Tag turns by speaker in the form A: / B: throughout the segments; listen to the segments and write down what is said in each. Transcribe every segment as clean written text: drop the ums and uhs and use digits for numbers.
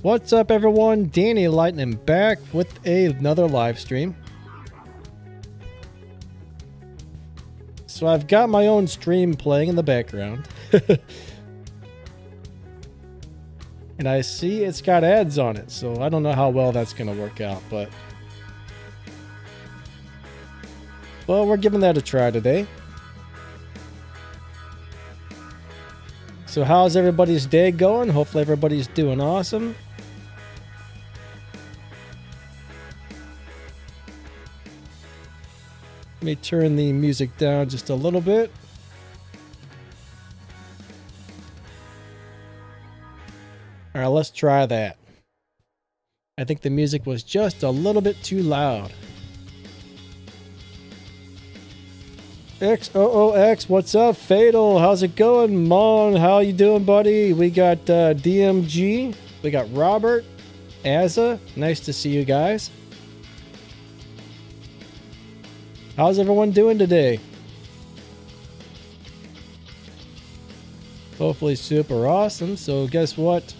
A: What's up everyone, Danny Lightning back with another live stream. So I've got my own stream playing in the background. And I see it's got ads on it, so I don't know how well that's going to work out, but... well, we're giving that a try today. So how's everybody's day going? Hopefully everybody's doing awesome. Let me turn the music down just a little bit. All right, let's try that. I think the music was just a little bit too loud. XOOX, what's up? Fatal, how's it going? Mon, how you doing, buddy? We got DMG, we got Robert, Azza, nice to see you guys. How's everyone doing today? Hopefully super awesome. So guess what?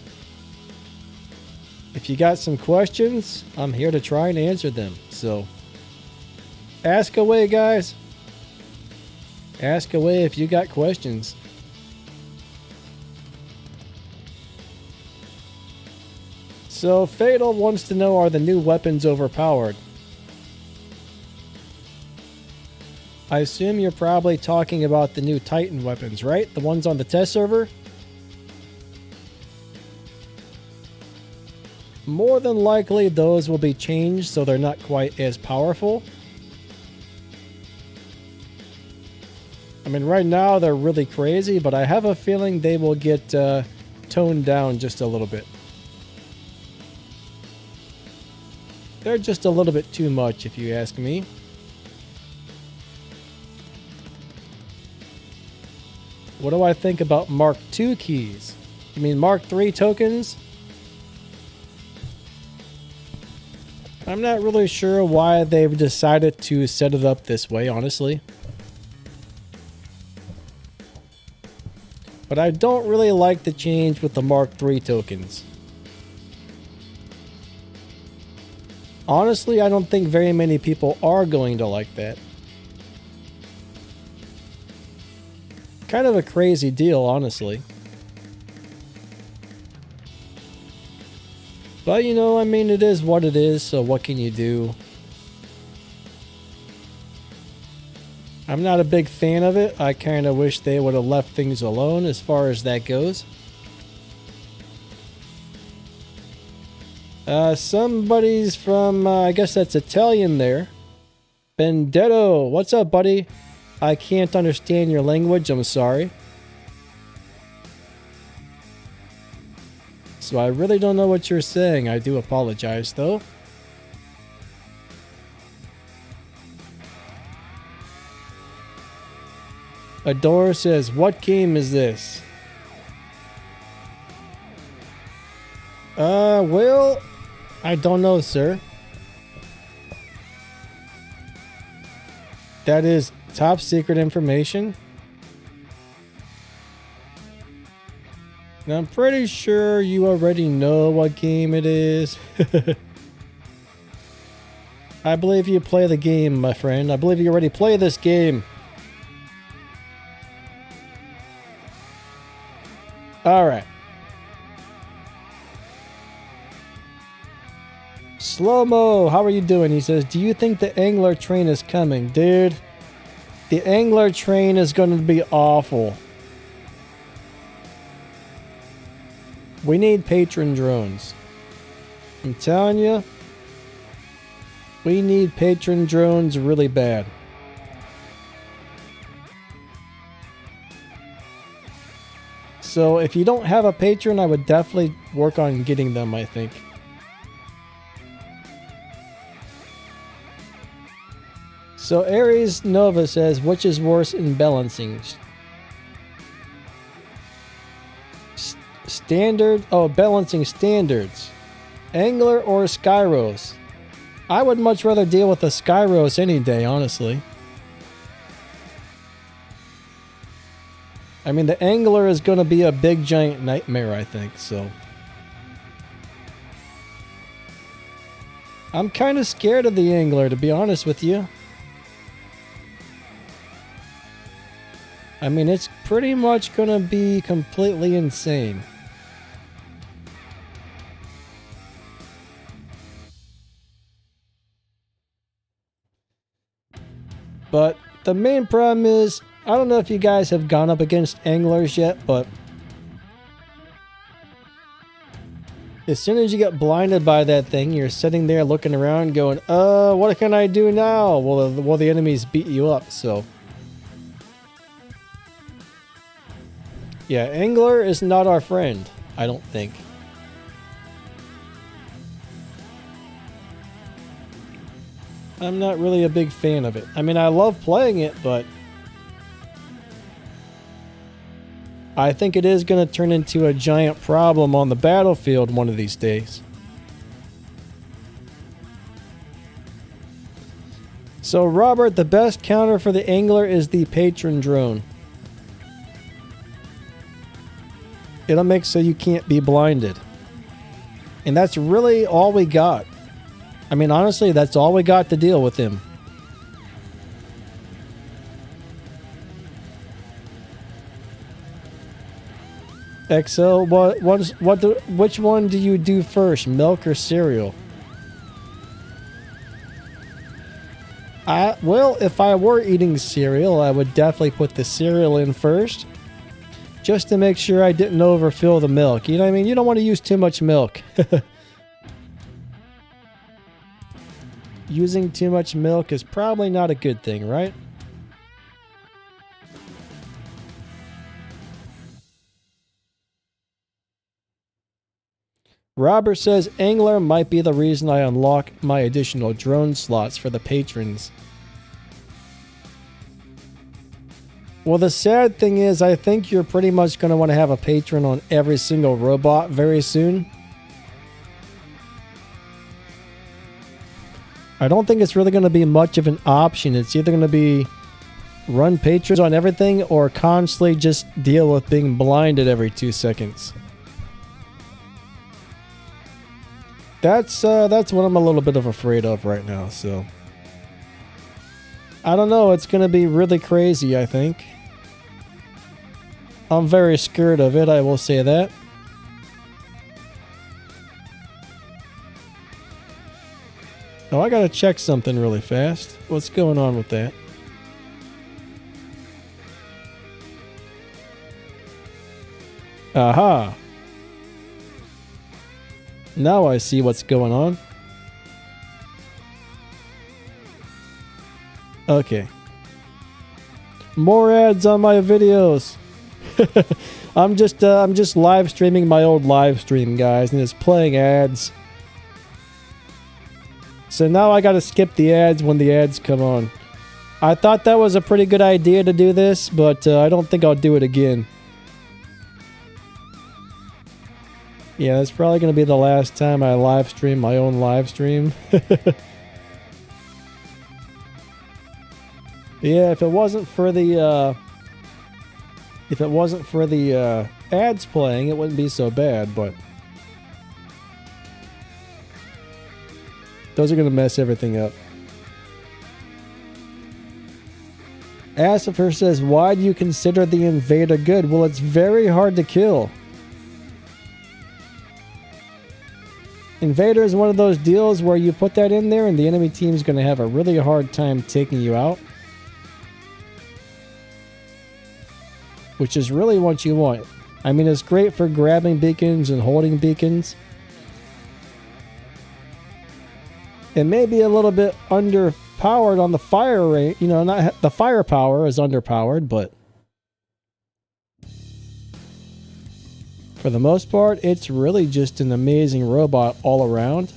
A: If you got some questions, I'm here to try and answer them. So ask away, guys. Ask away if you got questions. So Fatal wants to know, are the new weapons overpowered? I assume you're probably talking about the new Titan weapons, right? The ones on the test server? More than likely those will be changed so they're not quite as powerful. I mean, right now they're really crazy, but I have a feeling they will get toned down just a little bit. They're just a little bit too much, if you ask me. What do I think about Mark II keys? You mean Mark III tokens? I'm not really sure why they've decided to set it up this way, honestly. But I don't really like the change with the Mark III tokens. Honestly, I don't think very many people are going to like that. Kind of a crazy deal, honestly. But you know, I mean, it is what it is, so what can you do? I'm not a big fan of it. I kind of wish they would have left things alone as far as that goes. Somebody's from, I guess that's Italian there. Benedetto, what's up, buddy? I can't understand your language, I'm sorry. So I really don't know what you're saying. I do apologize, though. Adore says, what game is this? Well, I don't know, sir. That is top secret information. And I'm pretty sure you already know what game it is. I believe you play the game, my friend. I believe you already play this game. Alright. Slow-mo, how are you doing? He says, do you think the angler train is coming? Dude, the angler train is going to be awful. We need patron drones. I'm telling you, we need patron drones really bad. So if you don't have a patron, I would definitely work on getting them, I think. So Aries Nova says, which is worse in balancing? Standard, balancing standards. Angler or Skyros? I would much rather deal with a Skyros any day, honestly. I mean, the angler is going to be a big giant nightmare, I think, so. I'm kind of scared of the angler, to be honest with you. I mean, it's pretty much gonna be completely insane. But the main problem is, I don't know if you guys have gone up against anglers yet, but as soon as you get blinded by that thing, you're sitting there looking around going, what can I do now? Well, the enemies beat you up, so. Yeah, angler is not our friend, I don't think. I'm not really a big fan of it. I mean, I love playing it, but I think it is going to turn into a giant problem on the battlefield one of these days. So, Robert, the best counter for the angler is the patron drone. It'll make so you can't be blinded. And that's really all we got. I mean, honestly, that's all we got to deal with him. XO, which one do you do first, milk or cereal? Well, if I were eating cereal, I would definitely put the cereal in first, just to make sure I didn't overfill the milk. You know what I mean? You don't want to use too much milk. Using too much milk is probably not a good thing, right? Robert says angler might be the reason I unlock my additional drone slots for the patrons. Well, the sad thing is, I think you're pretty much going to want to have a patron on every single robot very soon. I don't think it's really going to be much of an option. It's either going to be run patrons on everything or constantly just deal with being blinded every 2 seconds. That's what I'm a little bit of afraid of right now, so. I don't know, it's going to be really crazy, I think. I'm very scared of it, I will say that. Oh, I gotta check something really fast. What's going on with that? Aha! Now I see what's going on. Okay. More ads on my videos. I'm just live streaming my old live stream, guys, and it's playing ads. So now I gotta skip the ads when the ads come on. I thought that was a pretty good idea to do this, but I don't think I'll do it again. Yeah, that's probably gonna be the last time I live stream my own live stream. Yeah, if it wasn't for the ads playing, it wouldn't be so bad, but those are going to mess everything up. Asifer says, why do you consider the invader good? Well, it's very hard to kill. Invader is one of those deals where you put that in there and the enemy team is going to have a really hard time taking you out. Which is really what you want. I mean, it's great for grabbing beacons and holding beacons. It may be a little bit underpowered on the fire rate. You know, not the firepower is underpowered, but for the most part, it's really just an amazing robot all around.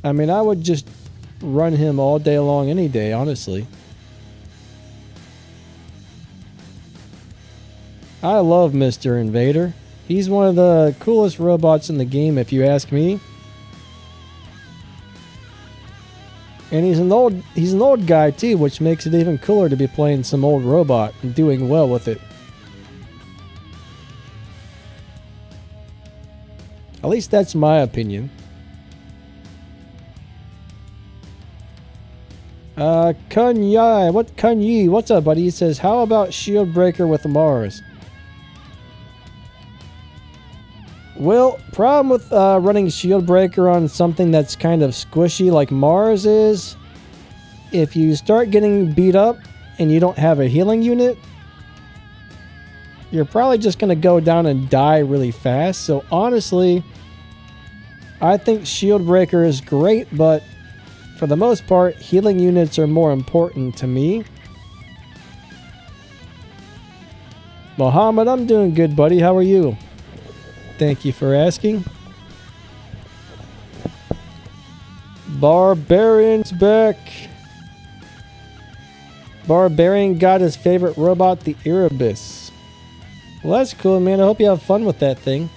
A: I mean, I would just run him all day long any day, honestly. I love Mr. Invader. He's one of the coolest robots in the game, if you ask me. And he's an old guy too, which makes it even cooler to be playing some old robot and doing well with it. At least that's my opinion. Kunyai, Kunyi, what's up, buddy? He says, how about Shield Breaker with Mars? Well, problem with running Shield Breaker on something that's kind of squishy like Mars is, if you start getting beat up and you don't have a healing unit, you're probably just going to go down and die really fast. So honestly, I think Shield Breaker is great, but for the most part, healing units are more important to me. Mohammed, I'm doing good, buddy. How are you? Thank you for asking. Barbarian's back. Barbarian got his favorite robot, the Erebus. Well, that's cool, man. I hope you have fun with that thing.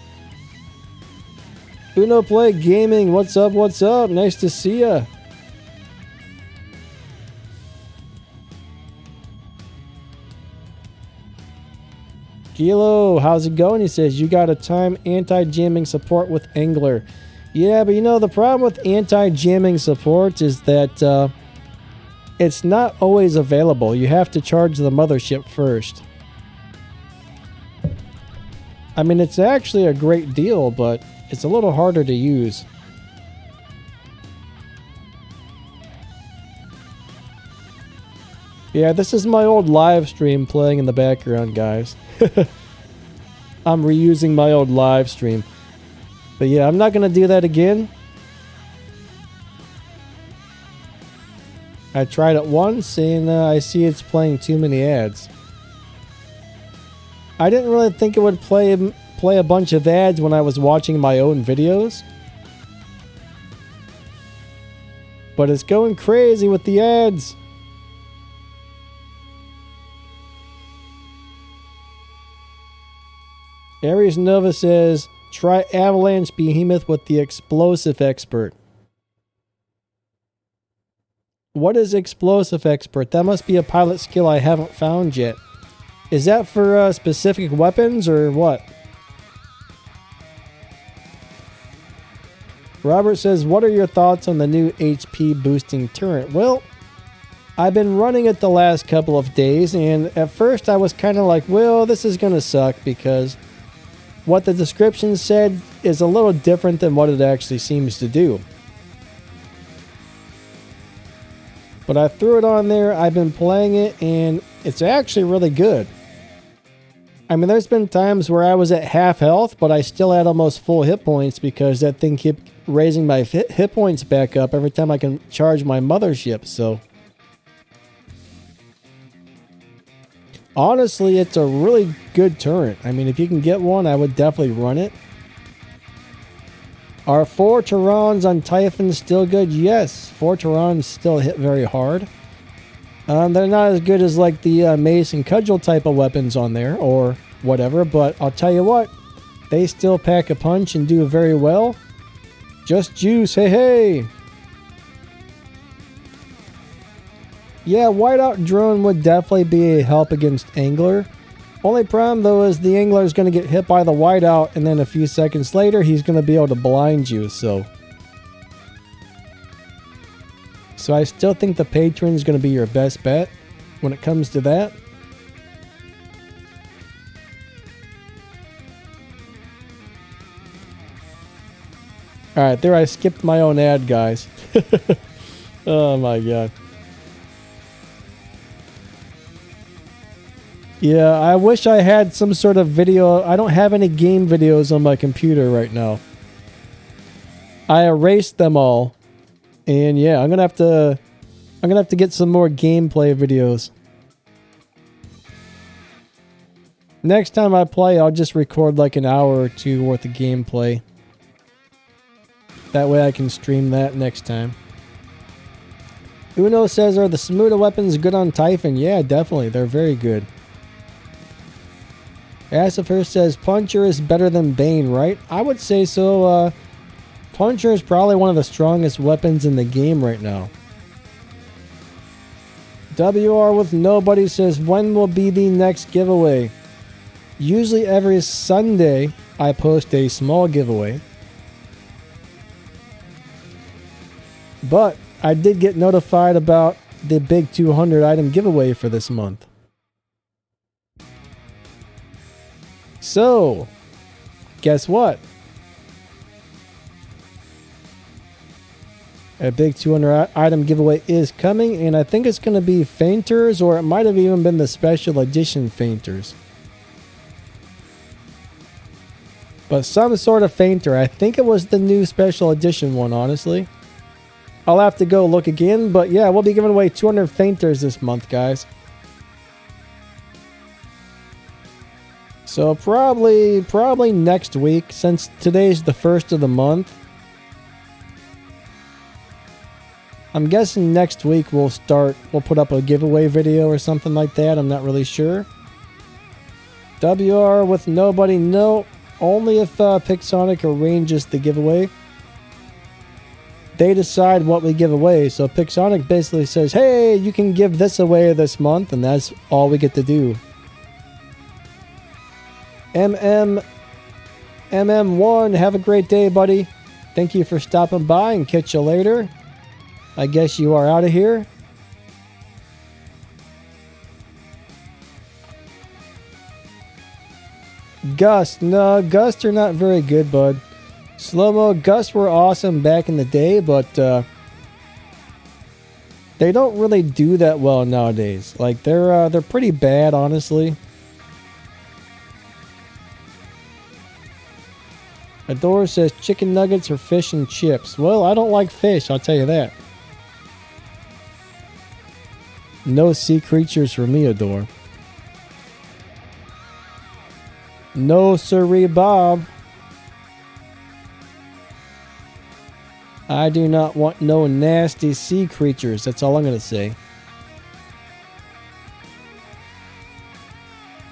A: Uno Play Gaming, what's up? What's up? Nice to see ya. Kilo, how's it going? He says, you got a time anti-jamming support with Angler. Yeah, but you know, the problem with anti-jamming support is that it's not always available. You have to charge the mothership first. I mean, it's actually a great deal, but it's a little harder to use. Yeah, this is my old live stream playing in the background, guys. I'm reusing my old live stream. But yeah, I'm not going to do that again. I tried it once and I see it's playing too many ads. I didn't really think it would play a bunch of ads when I was watching my own videos. But it's going crazy with the ads. Aries Nova says, try Avalanche Behemoth with the Explosive Expert. What is Explosive Expert? That must be a pilot skill I haven't found yet. Is that for specific weapons or what? Robert says, what are your thoughts on the new HP boosting turret? Well, I've been running it the last couple of days, and at first I was kind of like, well, this is going to suck because what the description said is a little different than what it actually seems to do. But I threw it on there, I've been playing it, and it's actually really good. I mean, there's been times where I was at half health, but I still had almost full hit points because that thing kept raising my hit points back up every time I can charge my mothership, so honestly, it's a really good turret. I mean, if you can get one, I would definitely run it. Are 4 Terrans on Typhon still good? Yes, 4 Terrans still hit very hard. They're not as good as like the mace and cudgel type of weapons on there or whatever, but I'll tell you what, they still pack a punch and do very well. Just juice, hey hey! Yeah, whiteout drone would definitely be a help against Angler. Only problem though is the Angler is going to get hit by the whiteout and then a few seconds later he's going to be able to blind you, so I still think the Patron is going to be your best bet when it comes to that. Alright, there I skipped my own ad, guys. Oh my god. Yeah, I wish I had some sort of video. I don't have any game videos on my computer right now. I erased them all. And yeah, I'm gonna have to get some more gameplay videos. Next time I play, I'll just record like an hour or two worth of gameplay. That way I can stream that next time. Uno says, are the Samuda weapons good on Typhon? Yeah, definitely. They're very good. Asifer says, Puncher is better than Bane, right? I would say so. Puncher is probably one of the strongest weapons in the game right now. WR with Nobody says, when will be the next giveaway? Usually every Sunday I post a small giveaway. But I did get notified about the big 200 item giveaway for this month. So, guess what? A big 200 item giveaway is coming, and I think it's going to be Fainters, or it might have even been the special edition Fainters. But some sort of Fainter. I think it was the new special edition one, honestly. I'll have to go look again, but yeah, we'll be giving away 200 Fainters this month, guys. So probably next week, since today's the first of the month. I'm guessing next week we'll put up a giveaway video or something like that. I'm not really sure. WR with nobody, no. Only if Pixonic arranges the giveaway. They decide what we give away. So Pixonic basically says, hey, you can give this away this month, and that's all we get to do. MM1, have a great day, buddy. Thank you for stopping by, and catch you later. I guess you are out of here. Gust. No, Gust are not very good, bud. Slow-mo Gust were awesome back in the day, but they don't really do that well nowadays. Like, they're pretty bad, honestly. Adore says chicken nuggets or fish and chips. Well, I don't like fish, I'll tell you that. No sea creatures for me, Adore. No siree, Bob. I do not want no nasty sea creatures. That's all I'm going to say.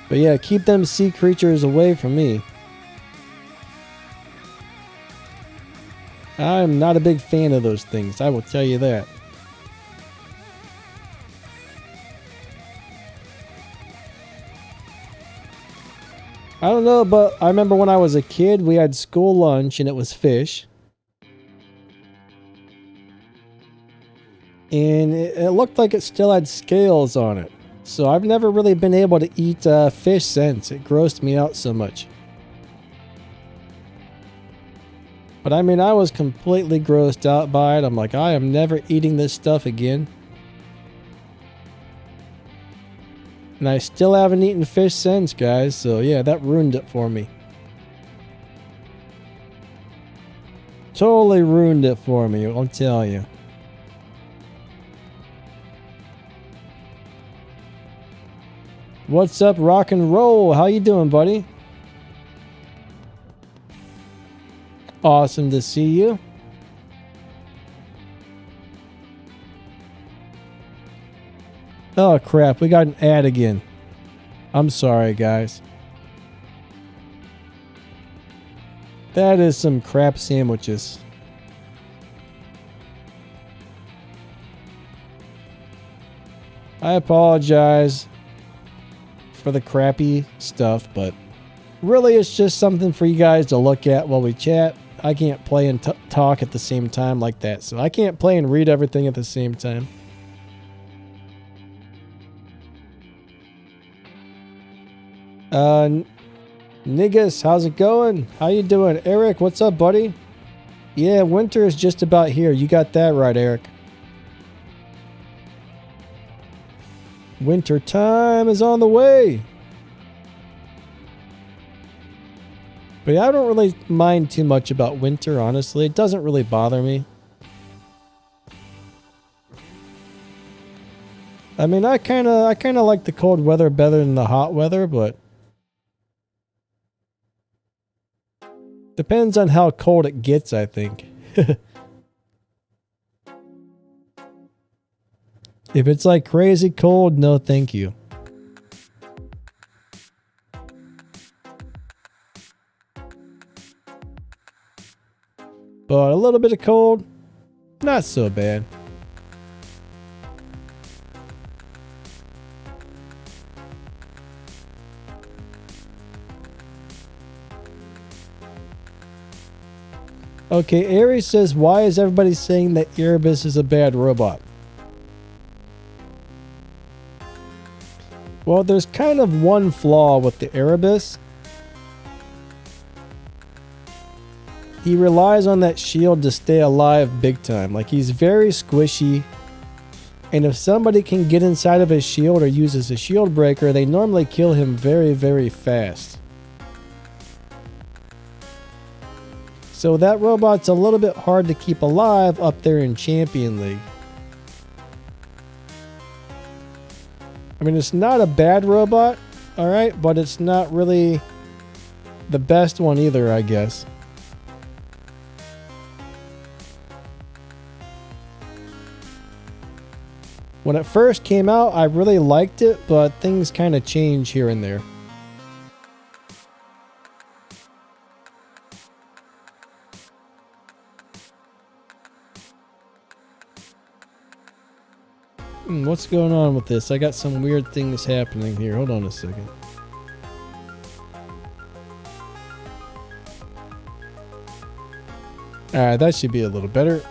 A: But yeah, keep them sea creatures away from me. I'm not a big fan of those things, I will tell you that. I don't know, but I remember when I was a kid, we had school lunch and it was fish. And it looked like it still had scales on it. So I've never really been able to eat fish since. It grossed me out so much. But I mean, I was completely grossed out by it. I'm like, I am never eating this stuff again. And I still haven't eaten fish since, guys. So yeah, that ruined it for me. Totally ruined it for me, I'll tell you. What's up, rock and roll? How you doing, buddy? Awesome to see you. Oh crap, we got an ad again. I'm sorry, guys. That is some crap sandwiches. I apologize for the crappy stuff, but really it's just something for you guys to look at while we chat. I can't play and talk at the same time like that, so I can't play and read everything at the same time. Niggas, how's it going? How you doing? Eric, what's up, buddy? Yeah, winter is just about here. You got that right, Eric. Winter time is on the way. But yeah, I don't really mind too much about winter, honestly. It doesn't really bother me. I mean, I kind of like the cold weather better than the hot weather, but depends on how cold it gets, I think. If it's like crazy cold, no thank you. But a little bit of cold, not so bad. Okay, Aries says, why is everybody saying that Erebus is a bad robot? Well, there's kind of one flaw with the Erebus. He relies on that shield to stay alive big time. Like, he's very squishy. And if somebody can get inside of his shield or uses a shield breaker, they normally kill him very, very fast. So that robot's a little bit hard to keep alive up there in Champion League. I mean, it's not a bad robot, alright, but it's not really the best one either, I guess. When it first came out, I really liked it, but things kind of change here and there. What's going on with this? I got some weird things happening here. Hold on a second. Alright, that should be a little better.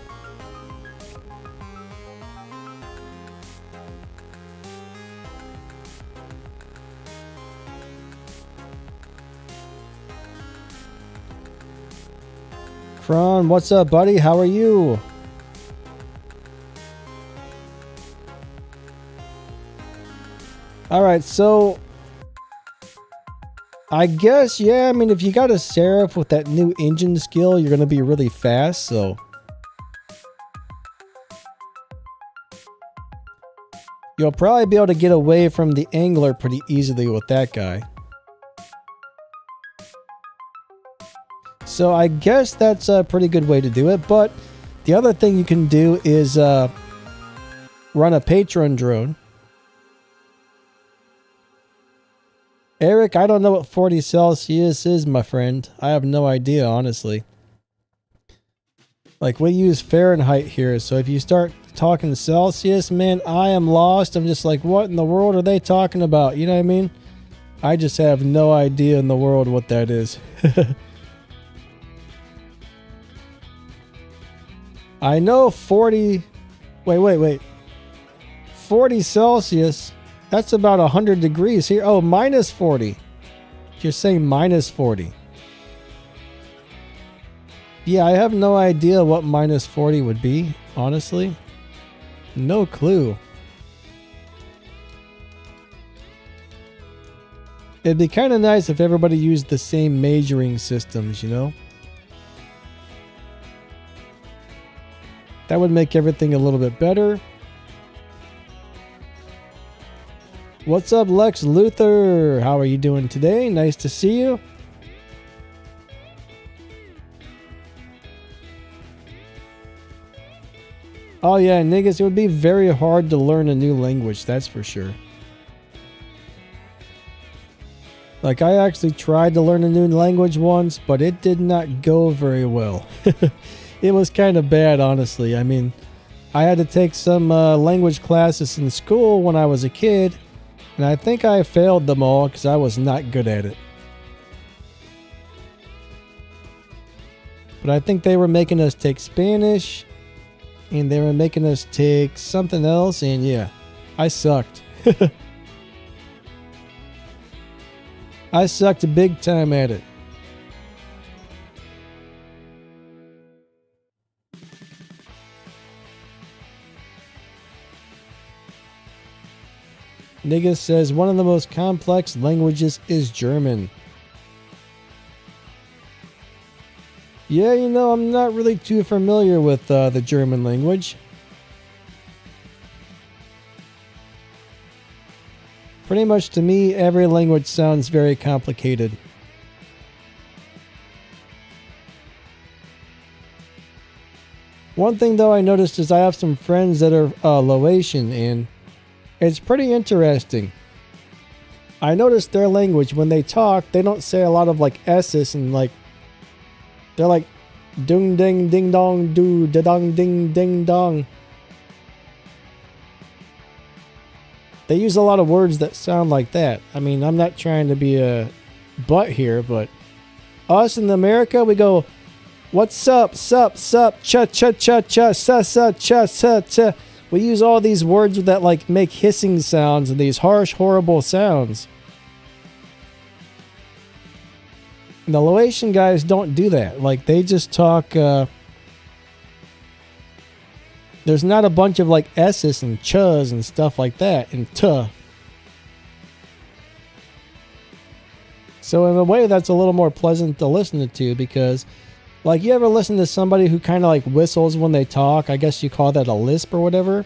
A: Kron, what's up, buddy? How are you? Alright, so I guess, yeah, I mean, if you got a Seraph with that new engine skill, you're going to be really fast, so. You'll probably be able to get away from the Angler pretty easily with that guy. So I guess that's a pretty good way to do it, but the other thing you can do is run a Patron drone. Eric, I don't know what 40 Celsius is, my friend. I have no idea, honestly. Like, we use Fahrenheit here, so if you start talking Celsius, man, I am lost. I'm just like, what in the world are they talking about? You know what I mean? I just have no idea in the world what that is. I know 40... Wait. 40 Celsius... That's about 100 degrees here. Oh, minus 40. You're saying minus 40. Yeah, I have no idea what minus 40 would be, honestly. No clue. It'd be kind of nice if everybody used the same measuring systems, you know? That would make everything a little bit better. What's up, Lex Luthor? How are you doing today? Nice to see you. Oh yeah, niggas, it would be very hard to learn a new language, that's for sure. Like, I actually tried to learn a new language once, but it did not go very well. It was kind of bad, honestly. I mean, I had to take some language classes in school when I was a kid, and I think I failed them all because I was not good at it. But I think they were making us take Spanish, and they were making us take something else, and yeah, I sucked. I sucked big time at it. Nigga says one of the most complex languages is German. Yeah, you know, I'm not really too familiar with the German language. Pretty much to me, every language sounds very complicated. One thing though I noticed is I have some friends that are Laotian, and it's pretty interesting. I noticed their language, when they talk, they don't say a lot of like S's and like, they're like dung ding ding dong do da dong ding ding dong. They use a lot of words that sound like that. I mean, I'm not trying to be a butt here, but us in America, we go What's up, sup, cha, cha, cha, cha, sa, sa, cha, sa, cha. We use all these words that like make hissing sounds and these harsh, horrible sounds. And the Laotian guys don't do that. Like, they just talk, there's not a bunch of like S's and chas and stuff like that, and tuh. So in a way, that's a little more pleasant to listen to, because like, you ever listen to somebody who kind of like whistles when they talk? I guess you call that a lisp or whatever.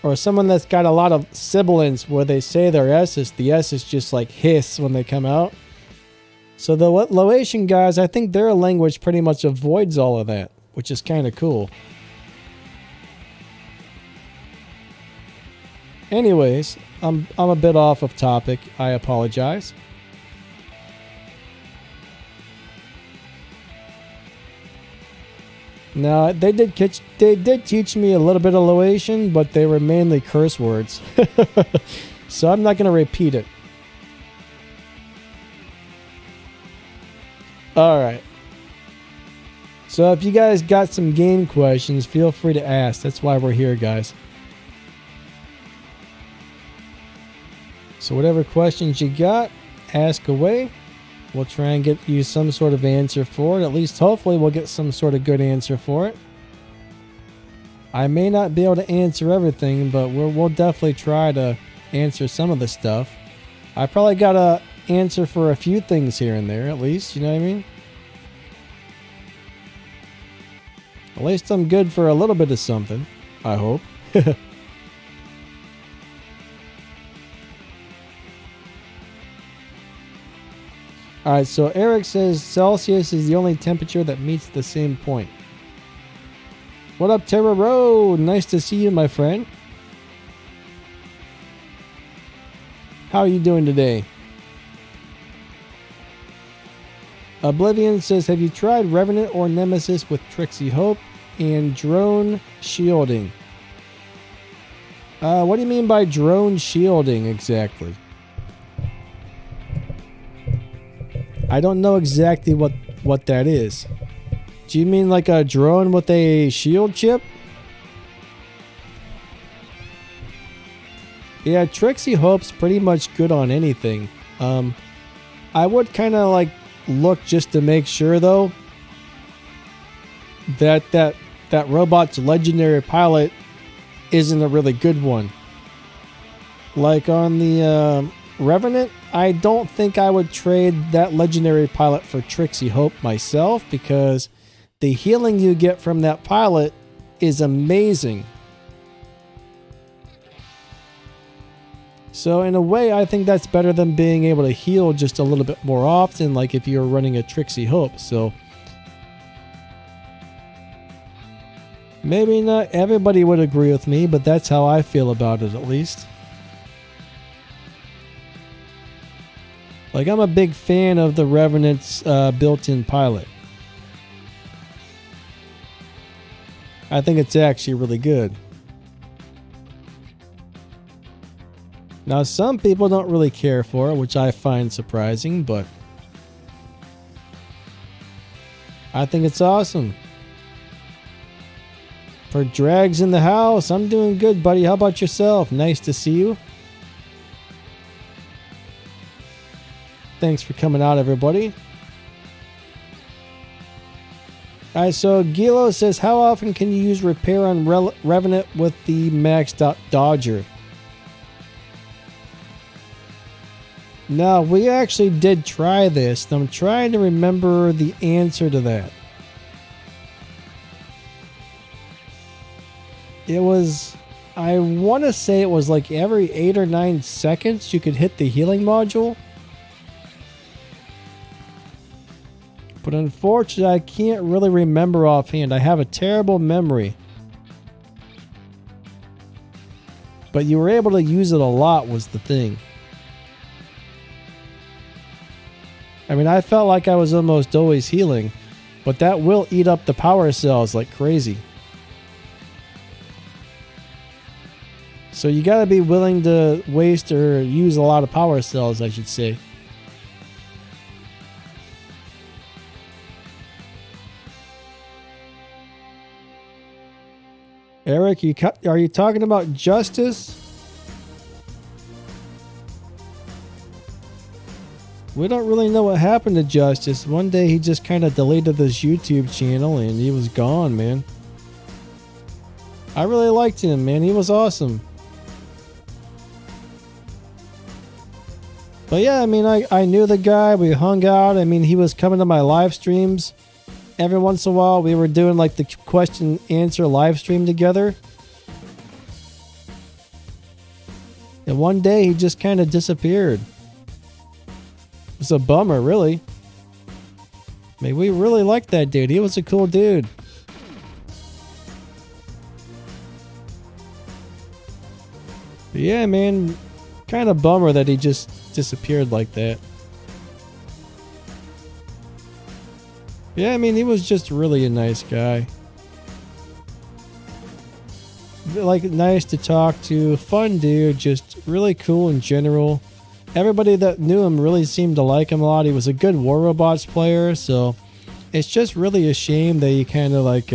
A: Or someone that's got a lot of sibilants where they say their S's, the S's just like hiss when they come out. So the Laotian guys, I think their language pretty much avoids all of that, which is kind of cool. Anyways, I'm a bit off of topic. I apologize. Now, they did teach me a little bit of Laotian, but they were mainly curse words. So I'm not going to repeat it. Alright. So if you guys got some game questions, feel free to ask. That's why we're here, guys. So whatever questions you got, ask away. We'll try and get you some sort of answer for it. At least hopefully we'll get some sort of good answer for it. I may not be able to answer everything, but we'll definitely try to answer some of the stuff. I probably got a answer for a few things here and there, at least, you know what I mean? At least I'm good for a little bit of something, I hope. Alright, so Eric says Celsius is the only temperature that meets the same point. What up, Terra Road? Nice to see you, my friend. How are you doing today? Oblivion says, have you tried Revenant or Nemesis with Trixie Hope and drone shielding? What do you mean by drone shielding exactly? I don't know exactly what that is. Do you mean like a drone with a shield chip? Yeah, Trixie Hope's pretty much good on anything. I would kind of like look just to make sure though that robot's legendary pilot isn't a really good one. Like on the Revenant, I don't think I would trade that legendary pilot for Trixie Hope myself, because the healing you get from that pilot is amazing. So in a way, I think that's better than being able to heal just a little bit more often, like if you were running a Trixie Hope. So maybe not everybody would agree with me, but that's how I feel about it, at least. Like, I'm a big fan of the Revenant's built-in pilot. I think it's actually really good. Now, some people don't really care for it, which I find surprising, but I think it's awesome. For Drags in the house, I'm doing good, buddy. How about yourself? Nice to see you. Thanks for coming out, everybody. Alright, so Gilo says, how often can you use repair on Revenant with the maxed out Dodger? Now, we actually did try this, and I'm trying to remember the answer to that. It was, I want to say it was like every 8 or 9 seconds you could hit the healing module. But unfortunately, I can't really remember offhand. I have a terrible memory. But you were able to use it a lot was the thing. I mean, I felt like I was almost always healing, but that will eat up the power cells like crazy. So you gotta be willing to waste or use a lot of power cells, I should say. Eric, are you talking about Justice? We don't really know what happened to Justice. One day he just kind of deleted his YouTube channel and he was gone, man. I really liked him, man. He was awesome. But yeah, I mean, I knew the guy. We hung out. I mean, he was coming to my live streams. Every once in a while, we were doing like the question answer live stream together. And one day he just kind of disappeared. It was a bummer, really. I mean, we really liked that dude. He was a cool dude. But yeah, man, kind of bummer that he just disappeared like that. Yeah, I mean, he was just really a nice guy. Like, nice to talk to, fun dude, just really cool in general. Everybody that knew him really seemed to like him a lot. He was a good War Robots player, so it's just really a shame that he kind of like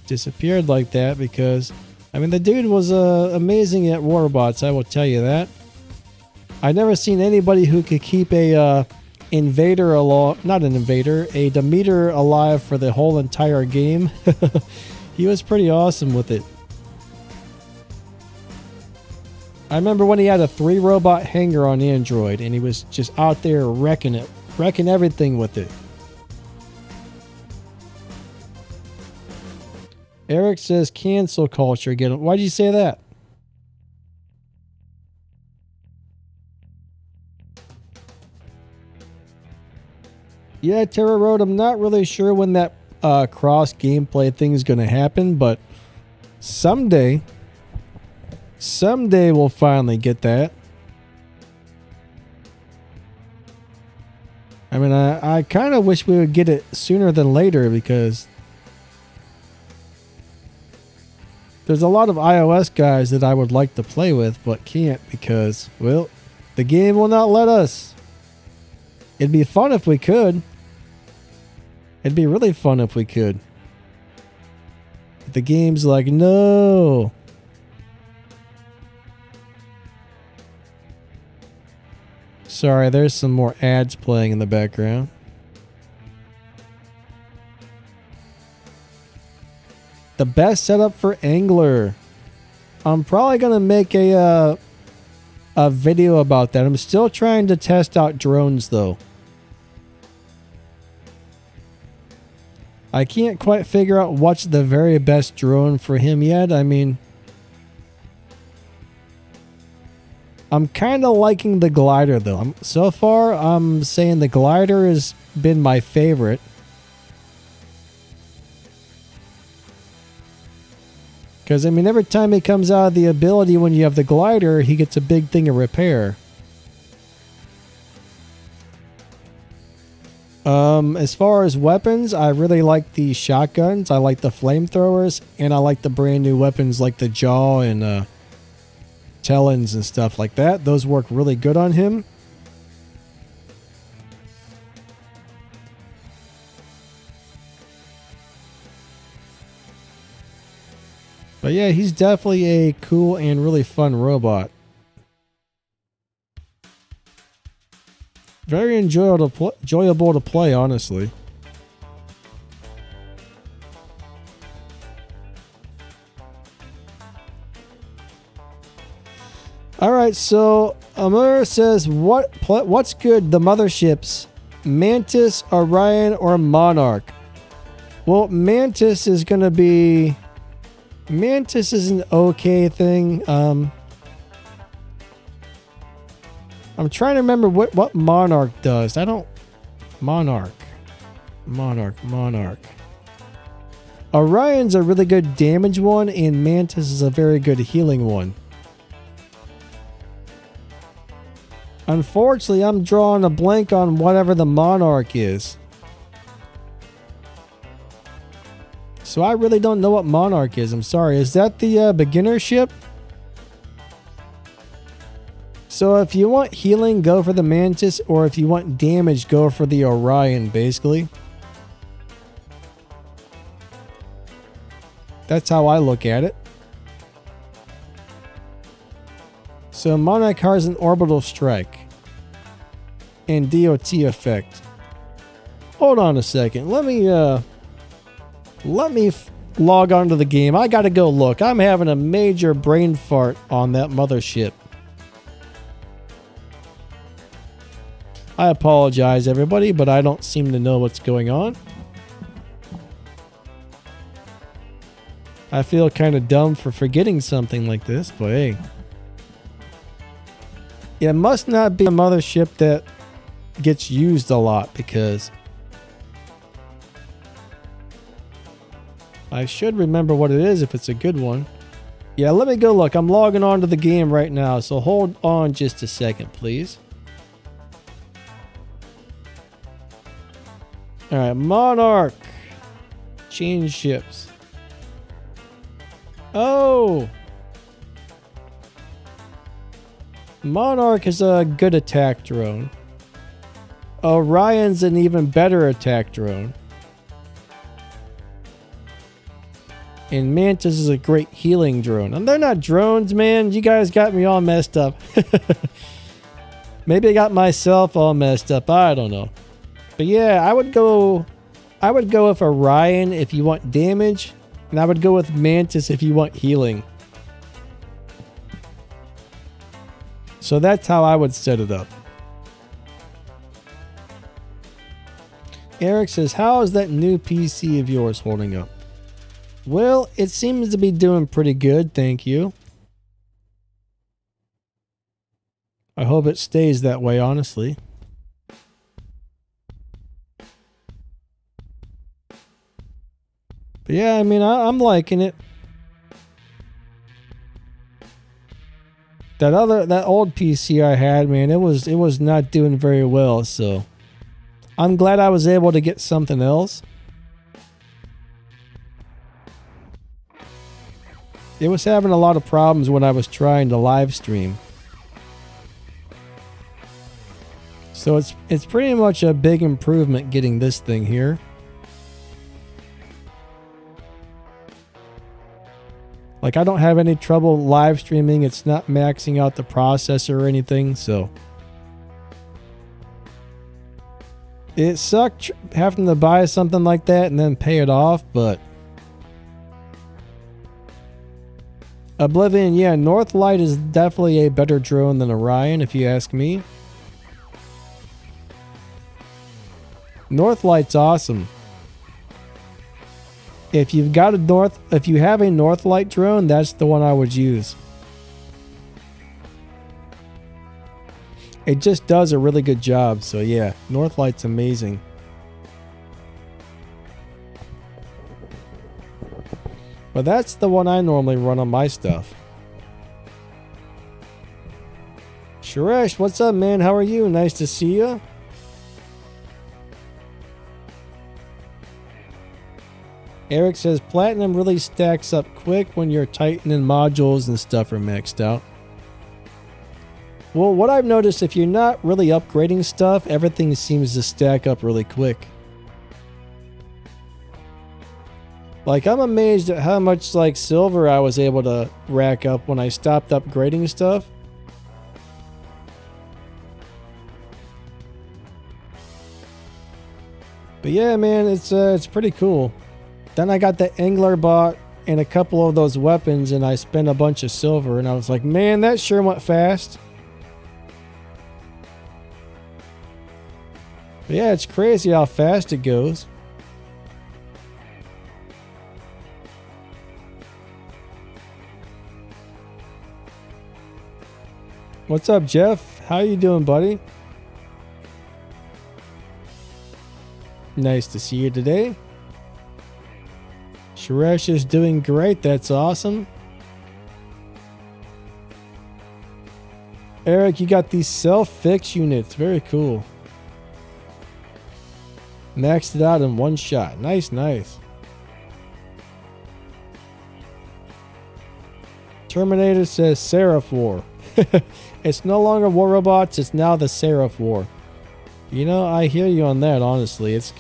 A: disappeared like that, because I mean, the dude was amazing at War Robots, I will tell you that. I never seen anybody who could keep a invader alive, not an invader, a Demeter alive for the whole entire game. He was pretty awesome with it. I remember when he had a 3-robot hangar on Android and he was just out there wrecking it, wrecking everything with it. Eric says cancel culture again. Why did you say that? Yeah, Terra Road, I'm not really sure when that cross gameplay thing is going to happen, but someday we'll finally get that. I mean, I kind of wish we would get it sooner than later, because there's a lot of iOS guys that I would like to play with, but can't because, well, the game will not let us. It'd be fun if we could. It'd be really fun if we could. But the game's like, no. Sorry, there's some more ads playing in the background. The best setup for Angler. I'm probably going to make a video about that. I'm still trying to test out drones, though. I can't quite figure out what's the very best drone for him yet. I mean, I'm kind of liking the glider, though. So far, I'm saying the glider has been my favorite. Because, I mean, every time he comes out of the ability when you have the glider, he gets a big thing of repair. As far as weapons, I really like the shotguns. I like the flamethrowers, and I like the brand new weapons like the jaw and talons and stuff like that. Those work really good on him. But yeah, he's definitely a cool and really fun robot. Very enjoyable to play, honestly. All right, so Amir says, what's good, the motherships, Mantis, Orion, or Monarch? Well, Mantis is going to be... Mantis is an okay thing. I'm trying to remember what Monarch does. I don't... Monarch. Orion's a really good damage one, and Mantis is a very good healing one. Unfortunately, I'm drawing a blank on whatever the Monarch is. So I really don't know what Monarch is. I'm sorry. Is that the beginner ship? So if you want healing, go for the Mantis, or if you want damage, go for the Orion, basically. That's how I look at it. So Monarch has an orbital strike and DOT effect. Hold on a second. Let me log on to the game. I gotta go look. I'm having a major brain fart on that mothership. I apologize, everybody, but I don't seem to know what's going on. I feel kind of dumb for forgetting something like this, but hey. It must not be a mothership that gets used a lot, because I should remember what it is if it's a good one. Yeah, let me go look. I'm logging on to the game right now, so hold on just a second, please. Alright, Monarch. Change ships. Oh! Monarch is a good attack drone. Orion's an even better attack drone. And Mantis is a great healing drone. And they're not drones, man. You guys got me all messed up. Maybe I got myself all messed up. I don't know. But yeah, I would go with Orion if you want damage, and I would go with Mantis if you want healing. So that's how I would set it up. Eric says, how is that new PC of yours holding up? Well, it seems to be doing pretty good, thank you. I hope it stays that way, honestly. But yeah, I mean, I'm liking it. That old PC I had, man, it was not doing very well, so I'm glad I was able to get something else. It was having a lot of problems when I was trying to live stream. So it's pretty much a big improvement getting this thing here. Like, I don't have any trouble live streaming. It's not maxing out the processor or anything, so it sucked having to buy something like that and then pay it off, but Oblivion, yeah, Northlight is definitely a better drone than Orion, if you ask me. Northlight's awesome. If you have a Northlight drone, that's the one I would use. It just does a really good job, so yeah, Northlight's amazing. But that's the one I normally run on my stuff. Suresh, what's up, man? How are you? Nice to see you. Eric says, Platinum really stacks up quick when your Titan and modules and stuff are maxed out. Well, what I've noticed, if you're not really upgrading stuff, everything seems to stack up really quick. Like, I'm amazed at how much, like, silver I was able to rack up when I stopped upgrading stuff. But yeah, man, it's pretty cool. Then I got the Angler bot and a couple of those weapons, and I spent a bunch of silver, and I was like, man, that sure went fast. But yeah, it's crazy how fast it goes. What's up, Jeff? How you doing, buddy? Nice to see you today. Suresh is doing great. That's awesome. Eric, you got these self-fix units. Very cool. Maxed it out in one shot. Nice, nice. Terminator says Seraph War. It's no longer War Robots. It's now the Seraph War. You know, I hear you on that, honestly. It's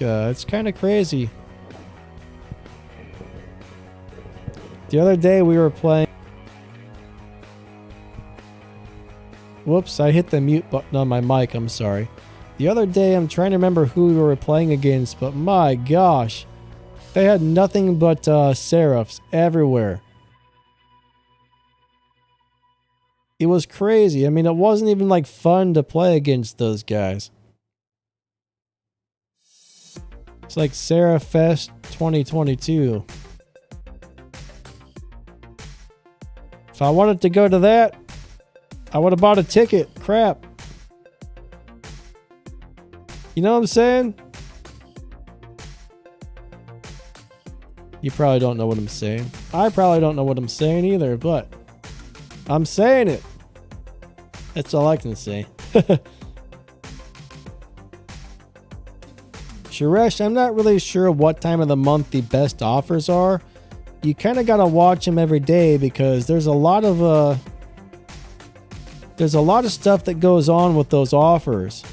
A: kind of crazy. The other day we were playing Whoops, I hit the mute button on my mic, I'm sorry. The other day, I'm trying to remember who we were playing against, but my gosh. They had nothing but seraphs everywhere. It was crazy. I mean, it wasn't even like fun to play against those guys. It's like Seraph Fest 2022. If I wanted to go to that, I would have bought a ticket. Crap. You know what I'm saying? You probably don't know what I'm saying. I probably don't know what I'm saying either, but I'm saying it. That's all I can say. Suresh, I'm not really sure what time of the month the best offers are. You kind of got to watch them every day because there's a lot of stuff that goes on with those offers.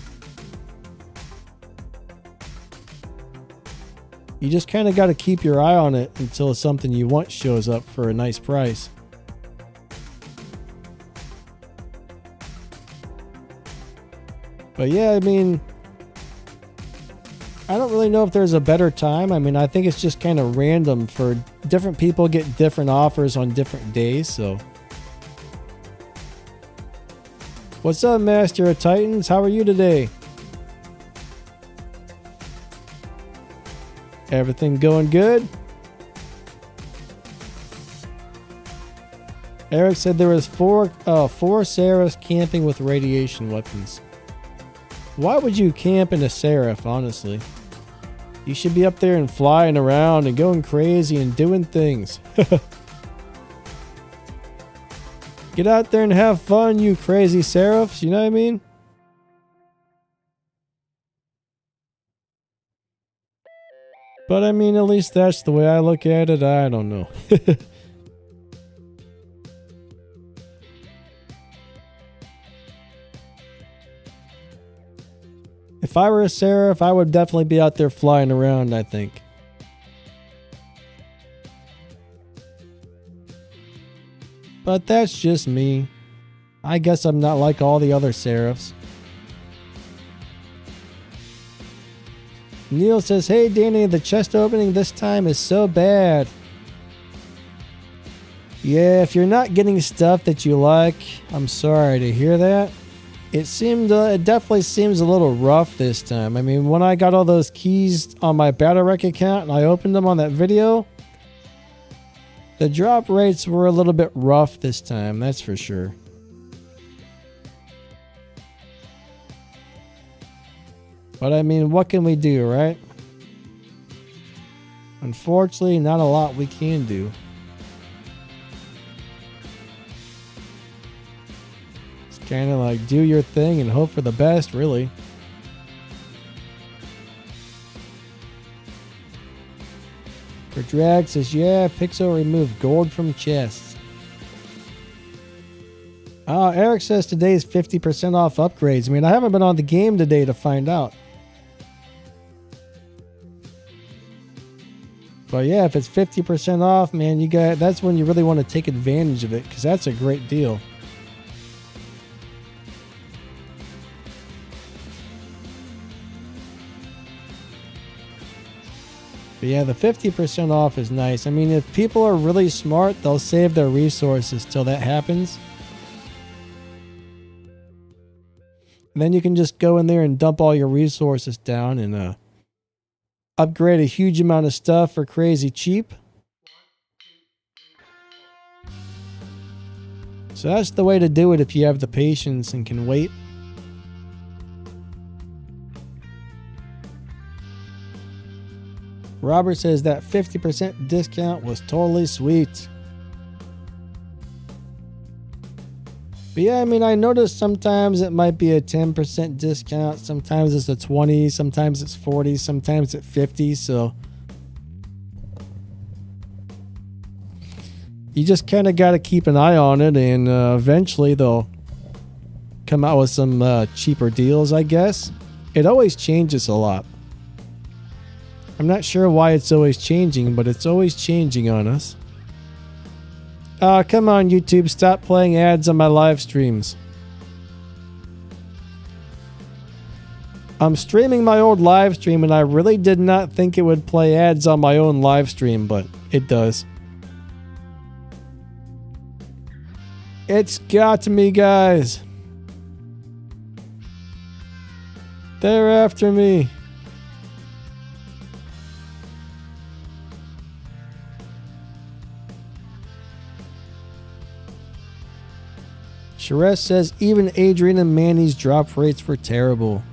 A: You just kind of got to keep your eye on it until something you want shows up for a nice price. But yeah, I mean, I don't really know if there's a better time. I mean, I think it's just kind of random for different people get different offers on different days, so. What's up, Master of Titans? How are you today? Everything going good? Eric said there was four Seraphs camping with radiation weapons. Why would you camp in a Seraph, honestly? You should be up there and flying around and going crazy and doing things. Get out there and have fun, you crazy Seraphs, you know what I mean? But I mean, at least that's the way I look at it. I don't know. If I were a Seraph, I would definitely be out there flying around, I think. But that's just me. I guess I'm not like all the other Seraphs. Neil says, hey Danny, the chest opening this time is so bad. Yeah, if you're not getting stuff that you like, I'm sorry to hear that. It definitely seems a little rough this time. I mean, when I got all those keys on my Battle Wreck account and I opened them on that video, the drop rates were a little bit rough this time, that's for sure. But I mean, what can we do, right? Unfortunately, not a lot we can do. It's kind of like do your thing and hope for the best, really. For Drag says, yeah, Pixel removed gold from chests. Eric says today's 50% off upgrades. I mean, I haven't been on the game today to find out. But yeah, if it's 50% off, man, that's when you really want to take advantage of it, because that's a great deal. But yeah, the 50% off is nice. I mean, if people are really smart, they'll save their resources till that happens. And then you can just go in there and dump all your resources down and upgrade a huge amount of stuff for crazy cheap. So that's the way to do it if you have the patience and can wait. Robert says that 50% discount was totally sweet. But yeah, I mean, I noticed sometimes it might be a 10% discount. Sometimes it's a 20, sometimes it's 40, sometimes it's 50. So you just kind of got to keep an eye on it, and eventually they'll come out with some cheaper deals, I guess. It always changes a lot. I'm not sure why it's always changing, but it's always changing on us. Come on, YouTube, stop playing ads on my live streams. I'm streaming my old live stream, and I really did not think it would play ads on my own live stream, but it does. It's got me, guys. They're after me. Sharess says even Adrian and Manny's drop rates were terrible.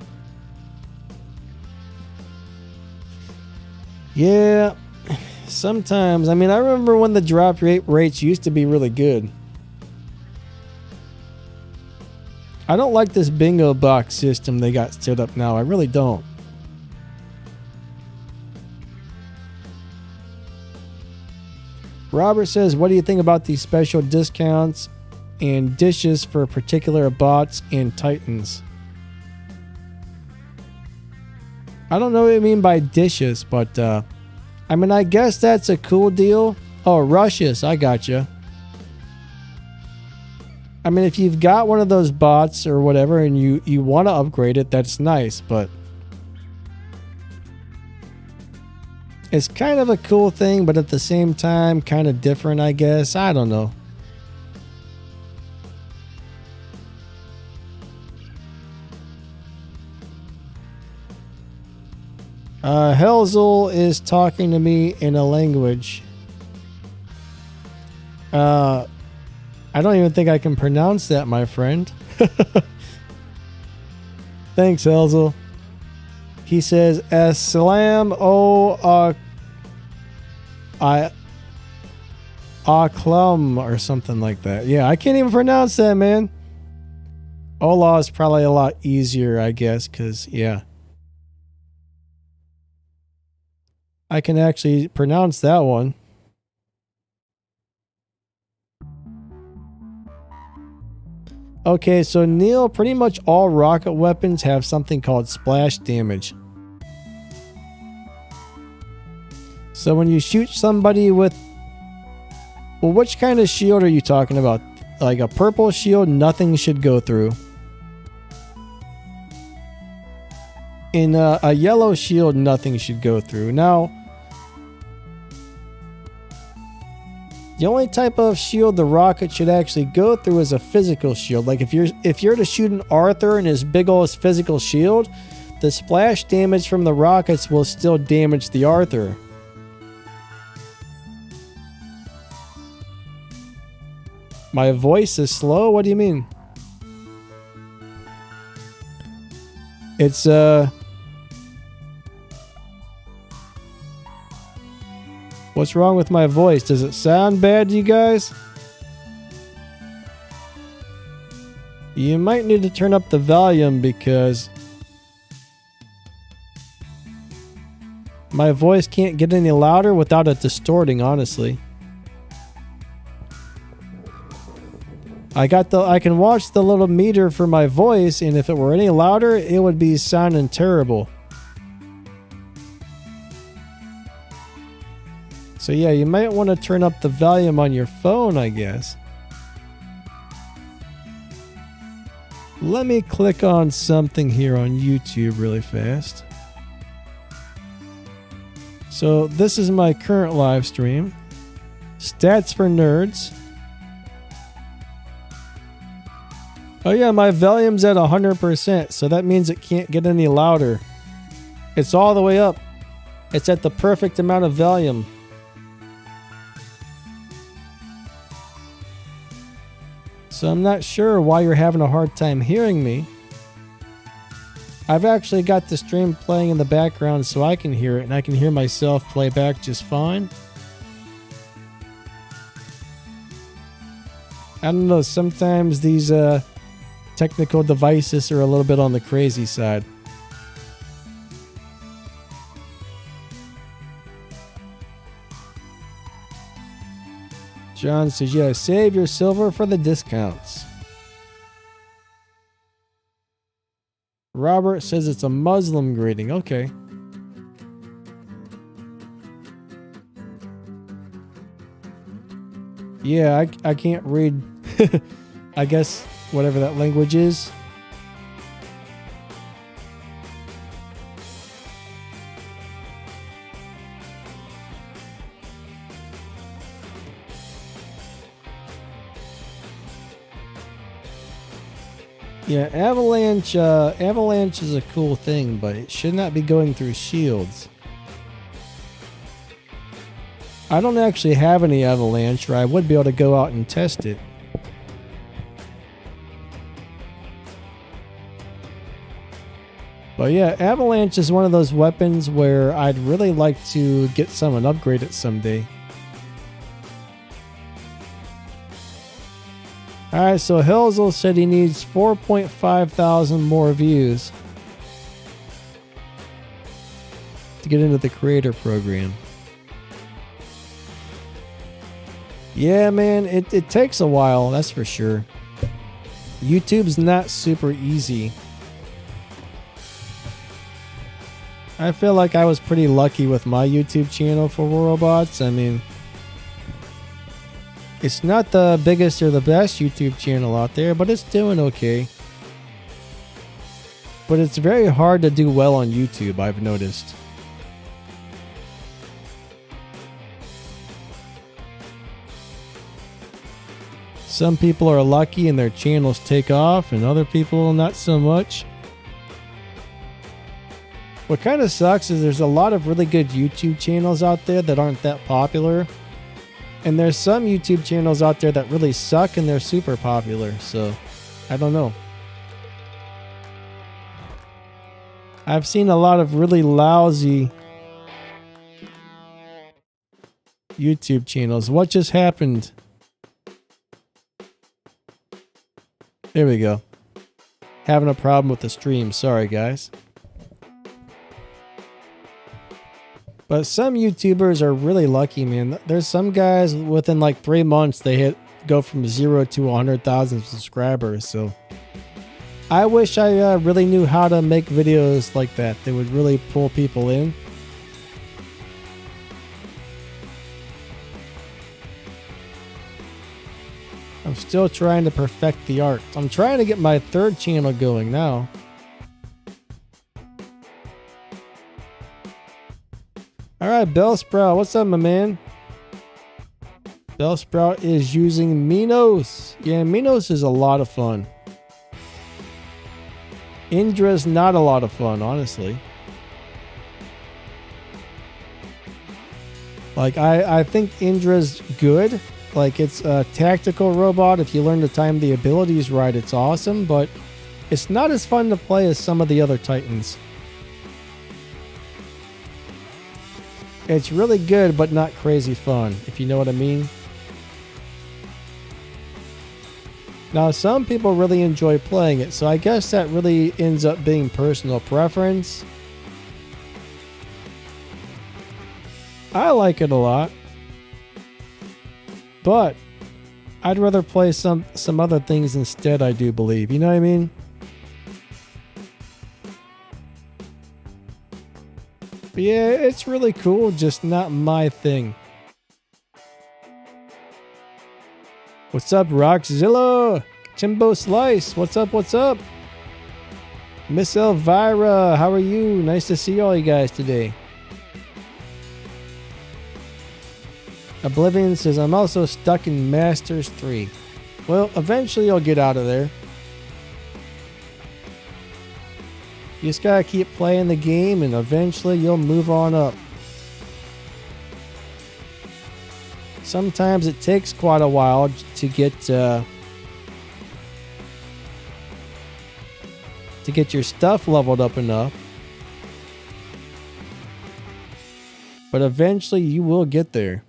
A: Yeah, sometimes. I mean, I remember when the drop rates used to be really good. I don't like this bingo box system they got set up now. I really don't. Robert says, what do you think about these special discounts and dishes for particular bots and titans? I don't know what you mean by dishes, but I mean, I guess that's a cool deal. Oh, rushes, I gotcha. I mean, if you've got one of those bots or whatever and you want to upgrade it, that's nice, but it's kind of a cool thing, but at the same time, kind of different, I guess. I don't know. Helzel is talking to me in a language. I don't even think I can pronounce that, my friend. Thanks, Helzel. He says, Assalam o Aklam or something like that. Yeah, I can't even pronounce that, man. Ola is probably a lot easier, I guess, because, yeah. I can actually pronounce that one. Okay, so Neil, pretty much all rocket weapons have something called splash damage. So when you shoot somebody with... Well, which kind of shield are you talking about? Like a purple shield, nothing should go through. In a yellow shield, nothing should go through. Now, the only type of shield the rocket should actually go through is a physical shield. Like if you're to shoot an Arthur and his big old physical shield, the splash damage from the rockets will still damage the Arthur. My voice is slow? What do you mean? It's what's wrong with my voice? Does it sound bad to you guys? You might need to turn up the volume because my voice can't get any louder without it distorting, honestly. I can watch the little meter for my voice, and if it were any louder, it would be sounding terrible. So yeah, you might want to turn up the volume on your phone, I guess. Let me click on something here on YouTube really fast. So this is my current live stream. Stats for nerds. Oh yeah, my volume's at 100%, so that means it can't get any louder. It's all the way up. It's at the perfect amount of volume. So I'm not sure why you're having a hard time hearing me. I've actually got the stream playing in the background so I can hear it, and I can hear myself play back just fine. I don't know, sometimes these technical devices are a little bit on the crazy side. John says, yeah, save your silver for the discounts. Robert says it's a Muslim greeting. Okay. Yeah, I can't read, I guess, whatever that language is. Yeah, avalanche is a cool thing, but it should not be going through shields. I don't actually have any avalanche, or I would be able to go out and test it. But yeah, avalanche is one of those weapons where I'd really like to get some and upgrade it someday. Alright, so Hilzel said he needs 4.5 thousand more views to get into the creator program. Yeah, man, it takes a while, that's for sure. YouTube's not super easy. I feel like I was pretty lucky with my YouTube channel for robots. I mean, it's not the biggest or the best YouTube channel out there, but it's doing okay. But it's very hard to do well on YouTube, I've noticed. Some people are lucky and their channels take off, and other people not so much. What kind of sucks is there's a lot of really good YouTube channels out there that aren't that popular. And there's some YouTube channels out there that really suck and they're super popular. So, I don't know. I've seen a lot of really lousy YouTube channels. What just happened? There we go. Having a problem with the stream. Sorry, guys. But some YouTubers are really lucky, man. There's some guys within like 3 months they go from 0 to 100,000 subscribers. So I wish I really knew how to make videos like that. They would really pull people in. I'm still trying to perfect the art. I'm trying to get my third channel going now. Alright, Bellsprout, what's up, my man? Bellsprout is using Minos. Yeah, Minos is a lot of fun. Indra's not a lot of fun, honestly. Like, I think Indra's good. Like, it's a tactical robot. If you learn to time the abilities right, it's awesome. But it's not as fun to play as some of the other Titans. It's really good, but not crazy fun, if you know what I mean. Now, some people really enjoy playing it, so I guess that really ends up being personal preference. I like it a lot. But I'd rather play some other things instead, I do believe. You know what I mean? But yeah, it's really cool, just not my thing. What's up, Rockzilla? Timbo Slice, what's up, what's up? Miss Elvira, how are you? Nice to see all you guys today. Oblivion says, I'm also stuck in Masters 3. Well, eventually you'll get out of there. You just gotta keep playing the game and eventually you'll move on up. Sometimes it takes quite a while to get your stuff leveled up enough. But eventually you will get there.